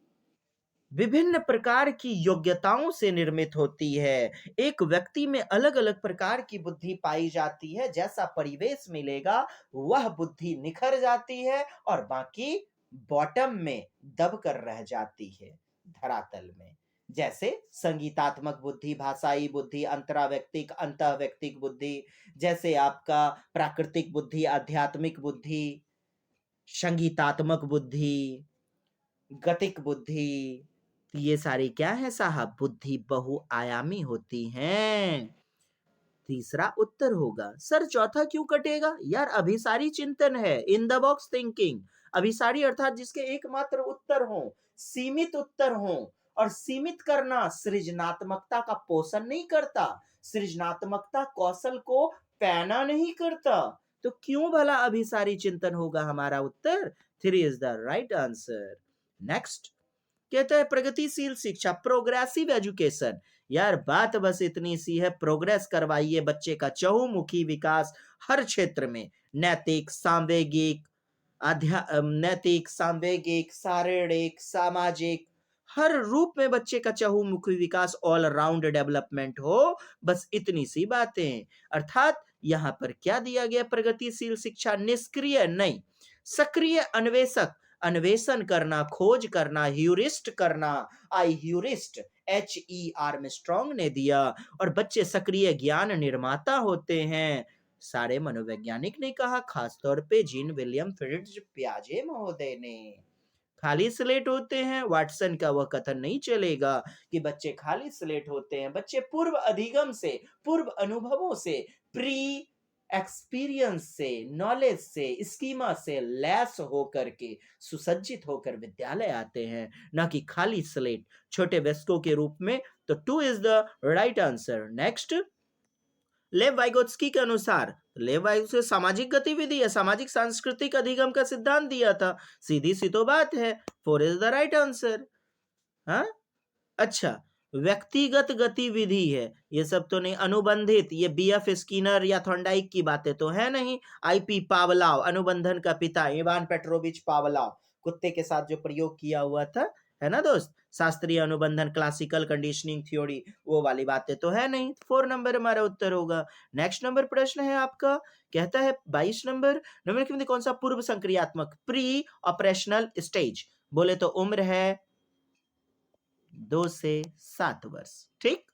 विभिन्न प्रकार की योग्यताओं से निर्मित होती है। एक व्यक्ति में अलग अलग प्रकार की बुद्धि पाई जाती है, जैसा परिवेश मिलेगा वह बुद्धि निखर जाती है और बाकी बॉटम में दब कर रह जाती है, धरातल में। जैसे संगीतात्मक बुद्धि, भाषाई बुद्धि, अंतराव्यक्तिक अंतःव्यक्तिक बुद्धि, जैसे आपका प्राकृतिक बुद्धि, आध्यात्मिक बुद्धि, संगीतात्मक बुद्धि, गतिक बुद्धि, ये सारी क्या है साहब, बुद्धि बहुआयामी होती हैं। तीसरा उत्तर होगा। सर चौथा क्यों कटेगा? यार अभिसारी चिंतन है, इन द बॉक्स थिंकिंग। अभिसारी अर्थात जिसके एकमात्र उत्तर हो, सीमित उत्तर हो, और सीमित करना सृजनात्मकता का पोषण नहीं करता, सृजनात्मकता कौशल को पैना नहीं करता। तो क्यों भला अभिसारी चिंतन होगा हमारा उत्तर? 3 is the right answer. Next कहता है प्रगतिशील शिक्षा, प्रोग्रेसिव एजुकेशन। यार बात बस इतनी सी है, प्रोग्रेस करवाइए बच्चे का, चहुमुखी विकास हर क्षेत्र में, नैतिक, सांवेगिक, नैतिक, सांवेगिक, शारीरिक, सामाजिक, हर रूप में बच्चे का चहुमुखी विकास, ऑल राउंड डेवलपमेंट हो। बस इतनी सी बातें। अर्थात यहां पर क्या दिया गया? प्रगतिशील शिक्षा निष्क्रिय नहीं, सक्रिय अन्वेषक, अन्वेषण करना, खोज करना, ह्यूरिस्ट करना, आई ह्यूरिस्ट, HER ने दिया। और बच्चे सक्रिय ज्ञान निर्माता होते हैं, सारे मनोवैज्ञानिक ने कहा, खासतौर पे जीन विलियम फ्रिट्ज पियाजे महोदय ने। खाली स्लेट होते हैं। वाटसन का वह कथन नहीं चलेगा कि बच्चे खाली स्लेट होते हैं। बच्चे पूर्व अधिगम से, पूर्व अनुभवों से, प्री एक्सपीरियंस से, नॉलेज से, स्कीमा से लैस होकर के, सुसज्जित होकर विद्यालय आते हैं, ना कि खाली स्लेट छोटे वयस्कों के रूप में। तो 2 is the right answer. Next, लेव वाइगोत्स्की के अनुसार, लेव वाइगोत्स्की सामाजिक गतिविधि है, सामाजिक सांस्कृतिक अधिगम का सिद्धांत दिया था। सीधी सी तो बात है, 4 इज द राइट आंसर। हाँ, अच्छा, व्यक्तिगत गतिविधि है, ये सब तो नहीं। अनुबंधित, ये बीएफ स्किनर या थॉर्नडाइक की बातें तो है नहीं। आईपी पावलाव, अनुबंधन का पिता, इवान पेट्रोविच पावलाव, कुत्ते के साथ जो प्रयोग किया हुआ था, है ना दोस्त, शास्त्रीय अनुबंधन, क्लासिकल कंडीशनिंग थ्योरी, वो वाली बातें तो है नहीं। 4 नंबर हमारा उत्तर होगा। नेक्स्ट नंबर प्रश्न है आपका, कहता है 22 नंबर, निम्नलिखित में कौन सा पूर्व संक्रियात्मक, प्री ऑपरेशनल स्टेज, बोले तो उम्र है 2 से 7 वर्ष। ठीक,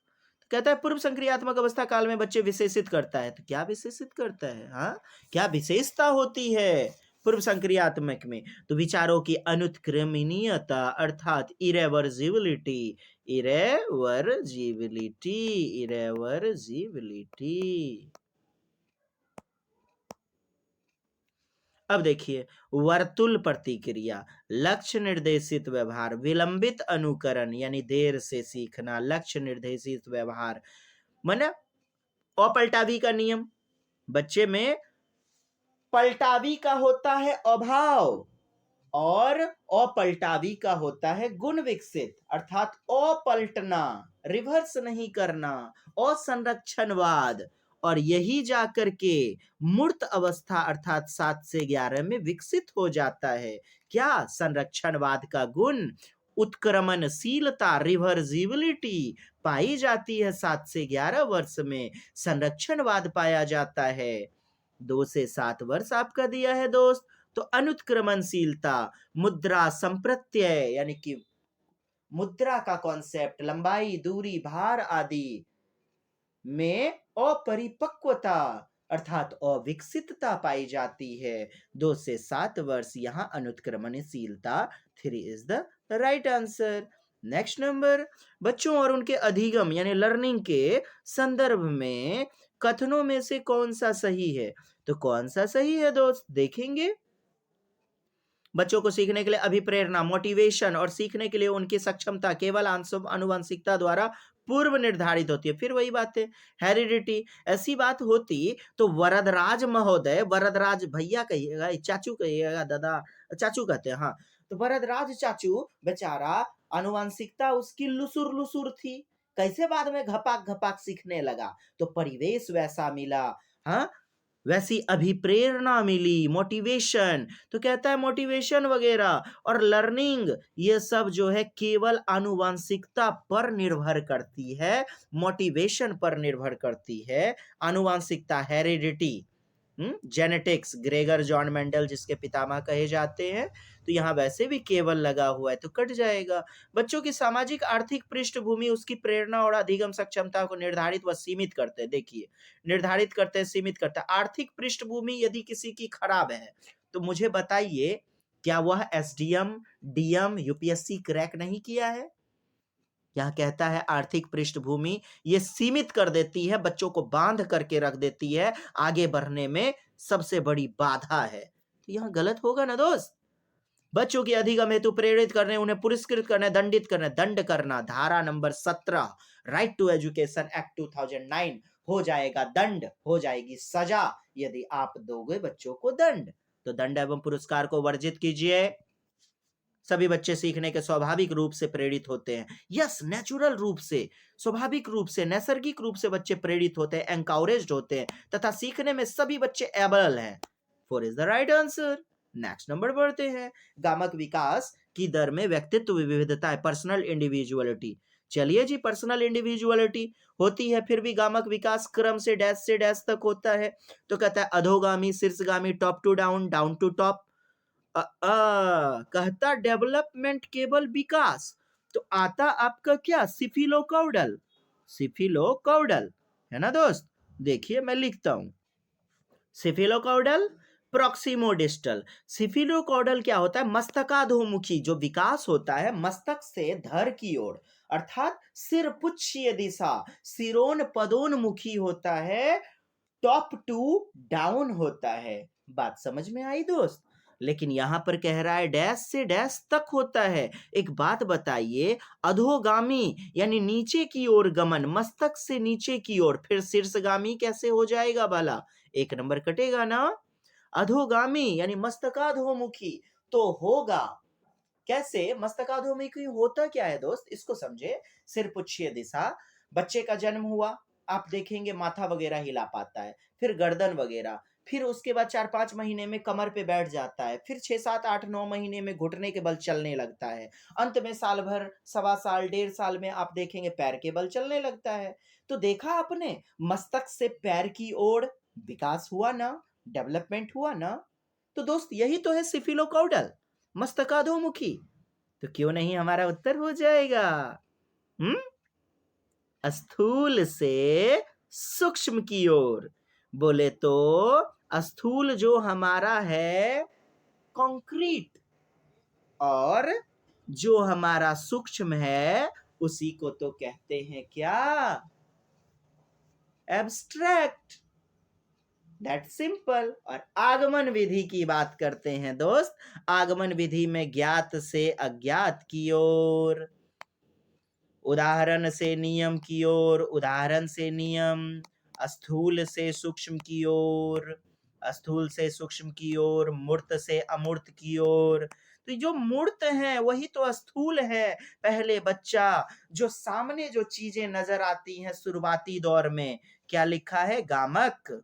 कहता है पूर्व संक्रियात्मक अवस्था काल में बच्चे विशेषित करता है। तो क्या विशेषित करता है, हाँ, क्या विशेषता होती है पूर्व संक्रियात्मक में? तो विचारों की अनुत्क्रमणीयता, अर्थात इरेवर्जिबिलिटी, इरेवर्जिबिलिटी, इरेवर्जिबिलिटी। अब देखिए, वर्तुल प्रतिक्रिया, लक्ष्य निर्देशित व्यवहार, विलंबित अनुकरण यानी देर से सीखना, लक्ष्य निर्देशित व्यवहार, माने अपलटावी का नियम, बच्चे में पलटावी का होता है अभाव और अपलटावी का होता है गुण विकसित, अर्थात अपलटना, रिवर्स नहीं करना, असंरक्षणवाद, और यही जाकर के मूर्त अवस्था अर्थात 7 से 11 में विकसित हो जाता है। क्या? संरक्षणवाद का गुण, उत्क्रमणशीलता, रिवर्सिबिलिटी पाई जाती है 7 से 11 वर्ष में, संरक्षणवाद पाया जाता है। 2 से 7 वर्ष आपका दिया है दोस्त। तो अनुत्क्रमणशीलता, मुद्रा संप्रत्यय यानी कि मुद्रा का कॉन्सेप्ट, लंबाई, दूरी, भार आदि में अपरिपक्वता अर्थात अविकसितता पाई जाती है। 2 से 7 वर्ष, यहां अनुत्क्रमणशीलता 3 is the right answer. Next number, बच्चों और उनके अधिगम यानी लर्निंग के संदर्भ में कथनों में से कौन सा सही है? तो कौन सा सही है दोस्त, देखेंगे। बच्चों को सीखने के लिए अभिप्रेरणा, मोटिवेशन और सीखने के लिए उनकी सक्षमता केवल आनुवंशिकता द्वारा पूर्व निर्धारित होती है। फिर वही बात है, हेरिडिटी। ऐसी बात होती तो वरदराज महोदय, वरदराज भैया कहिएगा, चाचू कहिएगा, दादा चाचू कहते हैं, हाँ, तो वरदराज चाचू बेचारा आनुवंशिकता उसकी लुसुर लुसुर थी, कैसे बाद में घपाक घपाक सीखने लगा? तो परिवेश वैसा मिला, हाँ, वैसी अभिप्रेरणा मिली, मोटिवेशन। तो कहता है मोटिवेशन वगैरह और लर्निंग, ये सब जो है केवल आनुवांशिकता पर निर्भर करती है, मोटिवेशन पर निर्भर करती है। आनुवांशिकता, heredity, genetics, Gregor John Mendel जिसके पितामह कहे जाते हैं। तो यहाँ वैसे भी केवल लगा हुआ है तो कट जाएगा। बच्चों की सामाजिक आर्थिक पृष्ठभूमि उसकी प्रेरणा और अधिगम सक्षमता को निर्धारित व सीमित करते हैं। देखिए, निर्धारित करते हैं, सीमित करते हैं। आर्थिक पृष्ठभूमि यदि किसी की खराब है तो मुझे बताइए, क्या वह एसडीएम, डीएम, यूपीएससी क्रैक नहीं किया है? यहाँ कहता है आर्थिक पृष्ठभूमि ये सीमित कर देती है, बच्चों को बांध करके रख देती है, आगे बढ़ने में सबसे बड़ी बाधा है। तो यहाँ गलत होगा ना दोस्त। बच्चों की अधिगम हेतु प्रेरित करने, उन्हें पुरस्कृत करने, दंडित करने, दंड करना, धारा number 17 right to education act 2009 हो जाएगा दंड, हो जाएगी सजा यदि आप दोगे बच्चों को दंड। तो दंड एवं पुरस्कार को वर्जित कीजिए। सभी बच्चे सीखने के स्वाभाविक रूप से प्रेरित होते हैं। यस, नेचुरल रूप से, स्वाभाविक रूप से, नैसर्गिक रूप से बच्चे प्रेरित होते हैं, एनकाउरेज्ड होते हैं तथा सीखने में सभी बच्चे एबल हैं। 4 is the right answer. Next number बढ़ते हैं, गामक विकास की दर में व्यक्तित्व विविधता है, पर्सनल इंडिविजुअलिटी। चलिए जी, पर्सनल इंडिविजुअलिटी होती है, फिर भी गामक विकास क्रम से डैश तक होता है। तो कहता है अधोगामी, शीर्षगामी, top to down, down to top. कहता डेवलपमेंट केवल विकास, तो आता आपका क्या, सिफिलोकॉर्डल, सिफिलोकॉर्डल, है ना दोस्त। देखिए मैं लिखता हूं, सिफिलोकॉर्डल प्रॉक्सिमोडिस्टल। सिफिलोकॉडल क्या होता है? मस्तकाधोमुखी जो विकास होता है मस्तक से धर की ओर, अर्थात सिर पुच्छीय दिशा, सिरोन पदोन्मुखी होता है, टॉप टू डाउन होता है। बात समझ में आई दोस्त? लेकिन यहां पर कह रहा है डैश से डैश तक होता है। एक बात बताइए, अधोगामी यानी नीचे की ओर गमन, मस्तक से नीचे की ओर, फिर शीर्षगामी कैसे हो जाएगा भला? एक नंबर कटेगा ना। अधोगामी यानी मस्तकाधोमुखी तो होगा कैसे? मस्तकाधोमुखी होता क्या है दोस्त, इसको समझे। सिर पुच्छीय दिशा, बच्चे का जन्म हुआ, आप देखेंगे माथा वगैरह हिला पाता है, फिर गर्दन वगैरह, फिर उसके बाद 4-5 महीने में कमर पे बैठ जाता है, फिर 6-7-8-9 महीने में घुटने के बल चलने लगता है, अंत में साल भर, सवा साल, 1.5 साल में आप देखेंगे पैर के बल चलने लगता है। तो देखा आपने, मस्तक से पैर की ओर विकास हुआ ना, डेवलपमेंट हुआ ना। तो दोस्त यही तो है सिफिलोकॉडल, मस्तकाधोमुखी। तो क्यों नहीं हमारा उत्तर हो जाएगा? स्थूल से सूक्ष्म की ओर। बोले तो स्थूल जो हमारा है कंक्रीट, और जो हमारा सूक्ष्म है उसी को तो कहते हैं क्या? एब्स्ट्रैक्ट। That simple. और आगमन विधि की बात करते हैं दोस्त। आगमन विधि में ज्ञात से अज्ञात की ओर, उदाहरण से नियम की ओर, उदाहरण से नियम, स्थूल से सूक्ष्म की ओर, स्थूल से सूक्ष्म की ओर, मूर्त से अमूर्त की ओर। तो जो मूर्त है वही तो स्थूल है। पहले बच्चा, जो सामने जो चीजें नजर आती हैं शुरुआती दौर में, क्या लिखा है? गामक।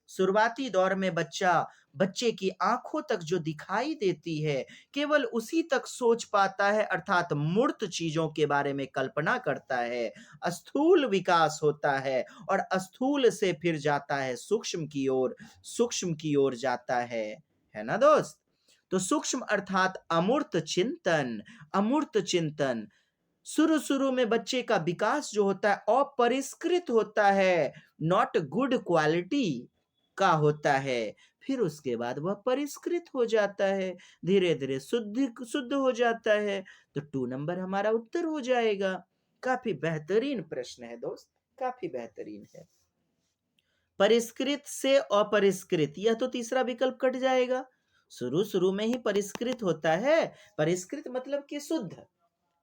शुरुआती दौर में बच्चे की आंखों तक जो दिखाई देती है केवल उसी तक सोच पाता है, अर्थात मूर्त चीजों के बारे में कल्पना करता है। स्थूल विकास होता है और स्थूल से फिर जाता है सूक्ष्म की ओर, सूक्ष्म की ओर जाता है ना दोस्त? तो सूक्ष्म अर्थात अमूर्त चिंतन, अमूर्त चिंतन। शुरू शुरू में बच्चे का विकास जो होता है अपरिष्कृत होता है, नॉट गुड क्वालिटी का होता है। फिर उसके बाद वह परिष्कृत हो जाता है, धीरे धीरे शुद्ध शुद्ध हो जाता है। तो 2 नंबर हमारा उत्तर हो जाएगा। काफी बेहतरीन प्रश्न है दोस्त, काफी बेहतरीन है। परिष्कृत से अपरिष्कृत, यह तो तीसरा विकल्प कट जाएगा। शुरू शुरू में ही परिष्कृत होता है। परिष्कृत मतलब कि शुद्ध,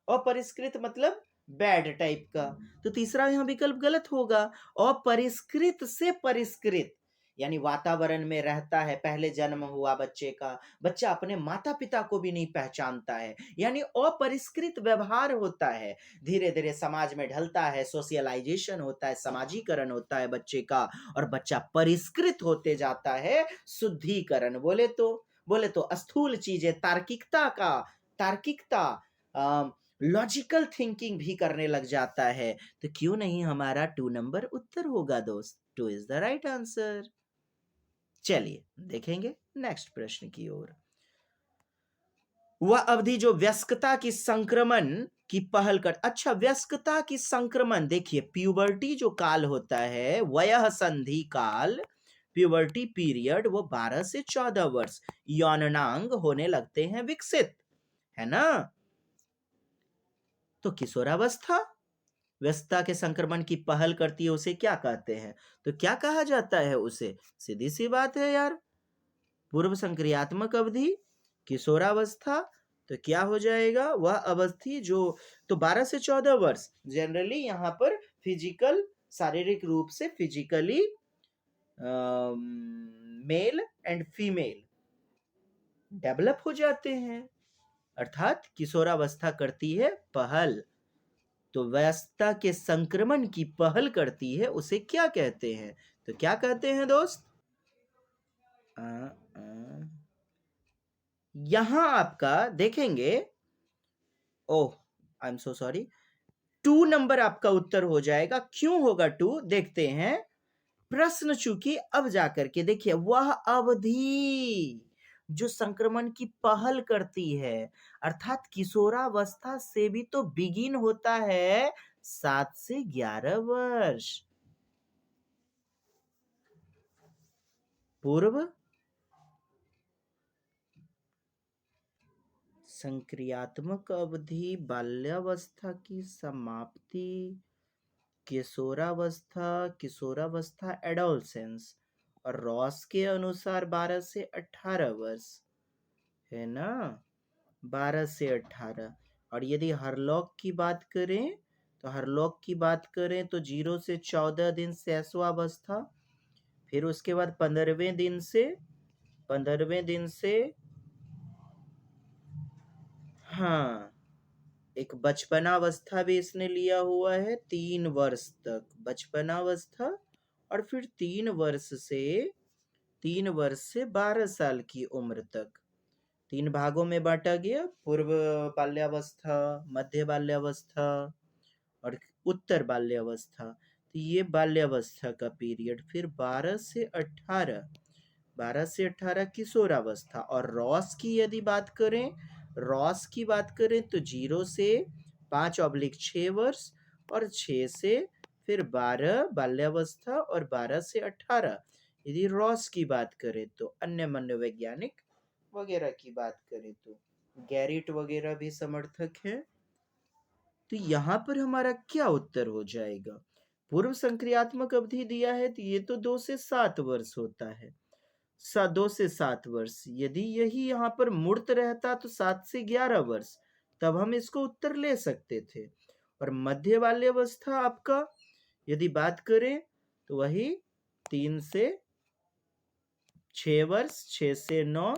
अपरिष्कृत मतलब बैड टाइप का। तो तीसरा यहां विकल्प गलत होगा। अपरिष्कृत से परिष्कृत यानी वातावरण में रहता है, पहले जन्म हुआ बच्चे का, बच्चा अपने माता पिता को भी नहीं पहचानता है, यानी अपरिष्कृत व्यवहार होता है। धीरे धीरे समाज में ढलता है, सोशलाइजेशन होता है, समाजीकरण होता है बच्चे का, और बच्चा परिष्कृत होते जाता है, शुद्धिकरण। बोले तो स्थूल चीजें, तार्किकता, लॉजिकल थिंकिंग भी करने लग जाता है। तो क्यों नहीं हमारा 2 नंबर उत्तर होगा दोस्त? 2 इज द राइट आंसर। चलिए देखेंगे नेक्स्ट प्रश्न की ओर। वह अवधि जो व्यस्कता की संक्रमण की पहल कर, अच्छा व्यस्कता की संक्रमण, देखिए प्यूबर्टी जो काल होता है, वयः संधि काल, प्यूबर्टी पीरियड, वो 12 से 14 वर्ष, यौनांग होने लगते हैं विकसित, है ना? तो किशोरावस्था व्यस्तता के संक्रमण की पहल करती है, उसे क्या कहते हैं? तो क्या कहा जाता है उसे? सीधी सी बात है यार, पूर्व संक्रियात्मक अवधि, किशोरावस्था। तो क्या हो जाएगा? वह अवधि जो, तो 12 से 14 वर्ष जनरली यहाँ पर फिजिकल, शारीरिक रूप से physically male and female develop हो जाते हैं, अर्थात किशोरावस्था करती है पहल। तो व्यस्तता के संक्रमण की पहल करती है, उसे क्या कहते हैं? तो क्या कहते हैं दोस्त? आ, आ, यहां आपका देखेंगे, oh I am so sorry, 2 number आपका उत्तर हो जाएगा। क्यों होगा 2? देखते हैं। प्रश्न चूंकि अब जाकर के देखिए, वह अवधि जो संक्रमण की पहल करती है, अर्थात किशोरावस्था से भी तो बिगिन होता है 7 से 11 वर्ष। पूर्व संक्रियात्मक अवधि बाल्यावस्था की समाप्ति, किशोरावस्था एडोलसेंस, और रॉस के अनुसार 12 से 18 वर्ष है ना, 12 से 18। और यदि हरलॉक की बात करें तो हरलॉक की बात करें तो 0 से 14 दिन शैशवावस्था, फिर उसके बाद 15वें दिन से हाँ एक बचपनावस्था भी इसने लिया हुआ है 3 वर्ष तक बचपनावस्था, और फिर 3 वर्ष से 12 साल की उम्र तक 3 भागों में बांटा गया, पूर्व बाल्यावस्था, मध्य बाल्यावस्था और उत्तर बाल्यावस्था। तो ये बाल्यावस्था का पीरियड। फिर 12 से 18 किशोरावस्था। और रॉस की यदि बात करें तो 0 से 5/6 वर्ष और 6 से फिर 12 बाल्यावस्था और 12 से 18 यदि रॉस की बात करें तो अन्य मनोवैज्ञानिक वगैरह की बात करें तो गैरिट वगैरह भी समर्थक है। तो यहाँ पर हमारा क्या उत्तर हो जाएगा? पूर्व संक्रियात्मक अवधि दिया है तो ये तो 2 से 7 वर्ष होता है, 2 से 7 वर्ष। यदि यही यहाँ पर मूर्त रहता तो 7 से 11 वर्ष, तब हम इसको उत्तर ले सकते थे। और मध्य बाल्यावस्था आपका यदि बात करें तो वही 3 से 6 वर्ष, 6 से 9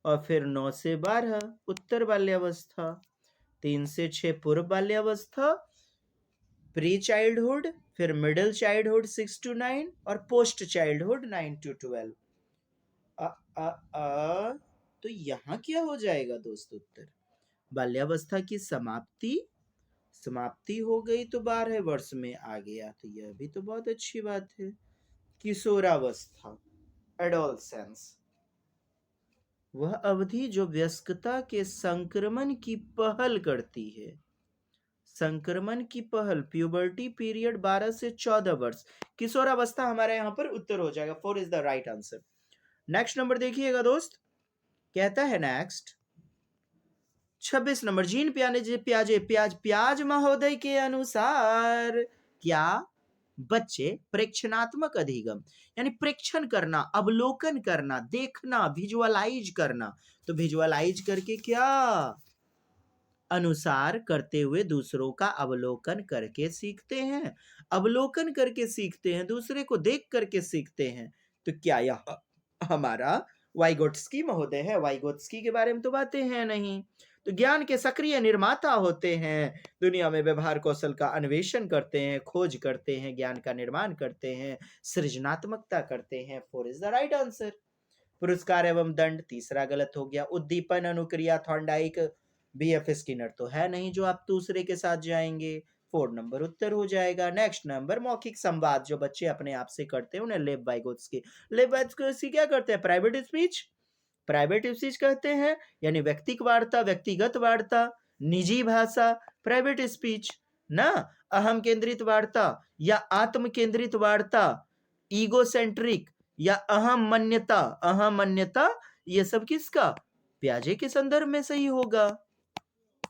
और फिर 9 से 12 उत्तर बाल्यावस्था, 3 से 6 पूर्व बाल्यावस्था, प्री चाइल्डहुड, फिर मिडिल चाइल्डहुड 6 to 9 और पोस्ट चाइल्डहुड 9 to 12। तो यहाँ क्या हो जाएगा दोस्त उत्तर? बाल्यावस्था की समाप्ति हो गई तो 12 वर्ष में आ गया, तो यह भी तो बहुत अच्छी बात है। किशोरावस्था एडोलसेंस, वह अवधि जो वयस्कता के संक्रमण की पहल करती है, संक्रमण की पहल, प्यूबर्टी पीरियड 12 से 14 वर्ष। किशोरावस्था हमारे यहाँ पर उत्तर हो जाएगा, 4 is the right answer. Next number देखिएगा दोस्त, कहता है नेक्स्ट 26 नंबर, जीन प्याज महोदय के अनुसार क्या बच्चे प्रेक्षणात्मक अधिगम यानी प्रेक्षण करना, अवलोकन करना, देखना, विजुअलाइज करना, तो विजुअलाइज करके क्या अनुसार करते हुए दूसरों का अवलोकन करके सीखते हैं, अवलोकन करके सीखते हैं, दूसरे को देख करके सीखते हैं। तो क्या यह हमारा वाइगोट्स्की महोदय है? वाइगोट्स्की के बारे में तो बातें हैं नहीं। तो ज्ञान के सक्रिय निर्माता होते हैं, दुनिया में व्यवहार कौशल का अन्वेषण करते हैं, खोज करते हैं, ज्ञान का निर्माण करते हैं, सृजनात्मकता करते हैं। 4 इज द राइट आंसर। पुरस्कार एवं दंड तीसरा गलत हो गया। उद्दीपन, अनुक्रिया, थॉर्नडाइक, बीएफ स्किनर तो है नहीं जो आप दूसरे के साथ जाएंगे। 4 नंबर उत्तर हो जाएगा। नेक्स्ट नंबर, मौखिक संवाद जो बच्चे अपने आप से करते हैं उन्हें लेब वाइगोत्स्की क्या करते हैं? प्राइवेट स्पीच कहते हैं, यानी व्यक्तिगत वार्ता, निजी भाषा, प्राइवेट स्पीच ना, अहम केंद्रित वार्ता या आत्म केंद्रित वार्ता, ईगोसेंट्रिक या अहम मान्यता, ये सब किसका? प्याजे के संदर्भ में सही होगा।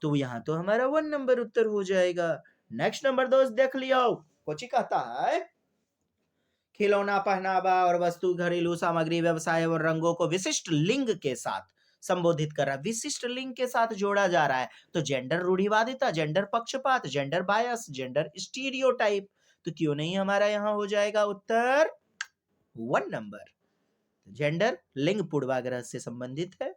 तो यहाँ तो हमारा 1 नंबर उत्तर हो जाएगा। नेक्स्ट नंबर दोस्त देख लियो, कोची कहता है खिलौना, पहनावा और वस्तु, घरेलू सामग्री, व्यवसाय और रंगों को विशिष्ट लिंग के साथ संबोधित कर रहा है, विशिष्ट लिंग के साथ जोड़ा जा रहा है। तो जेंडर रूढ़िवादिता, जेंडर पक्षपात, जेंडर बायस, जेंडर स्टीरियोटाइप, तो क्यों नहीं हमारा यहाँ हो जाएगा उत्तर 1 नंबर। जेंडर लिंग पूर्वाग्रह से संबंधित है।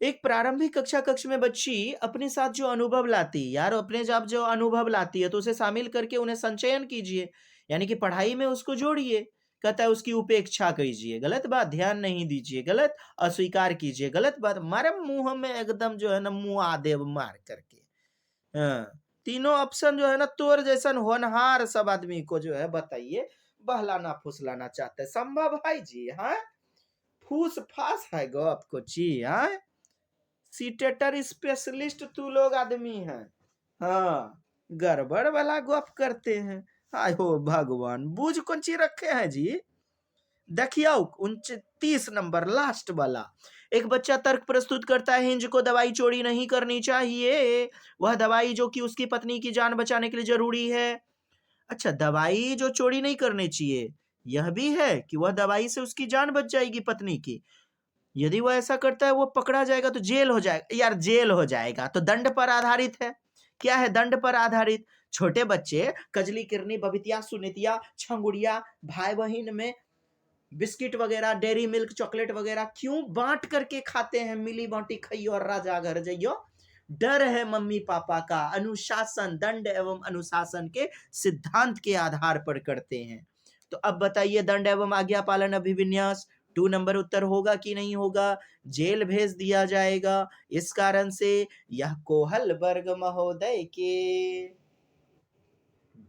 एक प्रारंभिक कक्ष में बच्ची अपने साथ जो अनुभव लाती है, यार अपने जब जो अनुभव लाती है तो उसे शामिल करके उन्हें संचयन कीजिए, यानी कि पढ़ाई में उसको जोड़िए। कहता है उसकी उपेक्षा कीजिए, गलत बात, ध्यान नहीं दीजिए, गलत, अस्वीकार कीजिए, गलत बात, मारे मुंह में एकदम जो है ना मुंह आदेव मार करके। हाँ, तीनों ऑप्शन जो है ना तोर जैसन होनहार सब आदमी को जो है बताइए, बहलाना फुसलाना चाहते हैं। संभव है जी? हाँ, फूस फास है गो आपको ची। हाँ, सीटेटर स्पेशलिस्ट तू लोग आदमी हैं। हाँ, गड़बड़ वाला गप करते हैं। आय हो भगवान, बूझ कौन ची रखे हैं जी? देखियो 29 नंबर लास्ट वाला, एक बच्चा तर्क प्रस्तुत करता है हिंज को दवाई चोरी नहीं करनी चाहिए, वह दवाई जो कि उसकी पत्नी की जान बचाने के लिए जरूरी है। अच्छा, दवाई जो चोरी नहीं करनी चाहिए, यह भी है कि वह दवाई से उसकी जान बच जाएगी पत्नी की। यदि वह ऐसा करता है, वो पकड़ा जाएगा तो जेल हो जाएगा। यार जेल हो जाएगा तो दंड पर आधारित है। क्या है? दंड पर आधारित। छोटे बच्चे कजली, किरनी, बबितिया, सुनितिया, छंगुड़िया, भाई बहन में बिस्किट वगैरह, डेयरी मिल्क, चॉकलेट वगैरह क्यों बांट करके खाते हैं? मिली बांटी खाइयो और राजा घर जाइयो। डर है मम्मी पापा का। अनुशासन, दंड एवं अनुशासन के सिद्धांत के आधार पर करते हैं। तो अब बताइए, दंड एवं आज्ञा पालन अभिविन्यास 2 नंबर उत्तर होगा कि नहीं होगा? जेल भेज दिया जाएगा। इस कारण से यह कोहल वर्ग महोदय के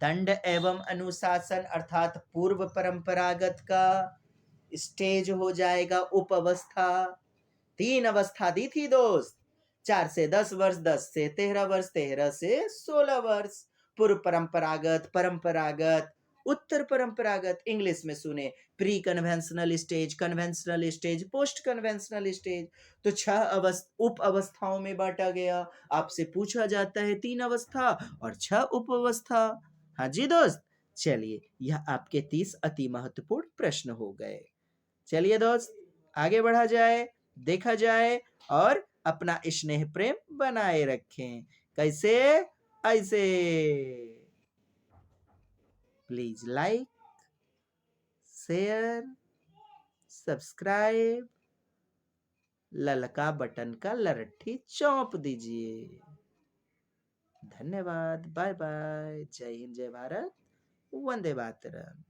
दंड एवं अनुशासन अर्थात पूर्व परंपरागत का स्टेज हो जाएगा उप अवस्था। 3 अवस्था दी थी दोस्त, 4 से 10 वर्ष, 10 से 13 वर्ष, 13 से 16 वर्ष। पूर्व परंपरागत, परंपरागत, उत्तर परंपरागत। इंग्लिश में सुने, pre conventional stage, conventional stage, post conventional stage. तो 6 उप अवस्थाओं में बांटा गया। आपसे पूछा जाता है 3 अवस्था और 6 उप अवस्था। हाँ जी दोस्त, चलिए यह आपके 30 अति महत्वपूर्ण प्रश्न हो गए। चलिए दोस्त, आगे बढ़ा जाए, देखा जाए और अपना स्नेह प्रेम बनाए रखें। कैसे? ऐसे। प्लीज लाइक, शेयर, सब्सक्राइब, ललका बटन का लरठी चौंप दीजिए। धन्यवाद। Bye bye. जय हिंद, जय भारत, वंदे मातरम।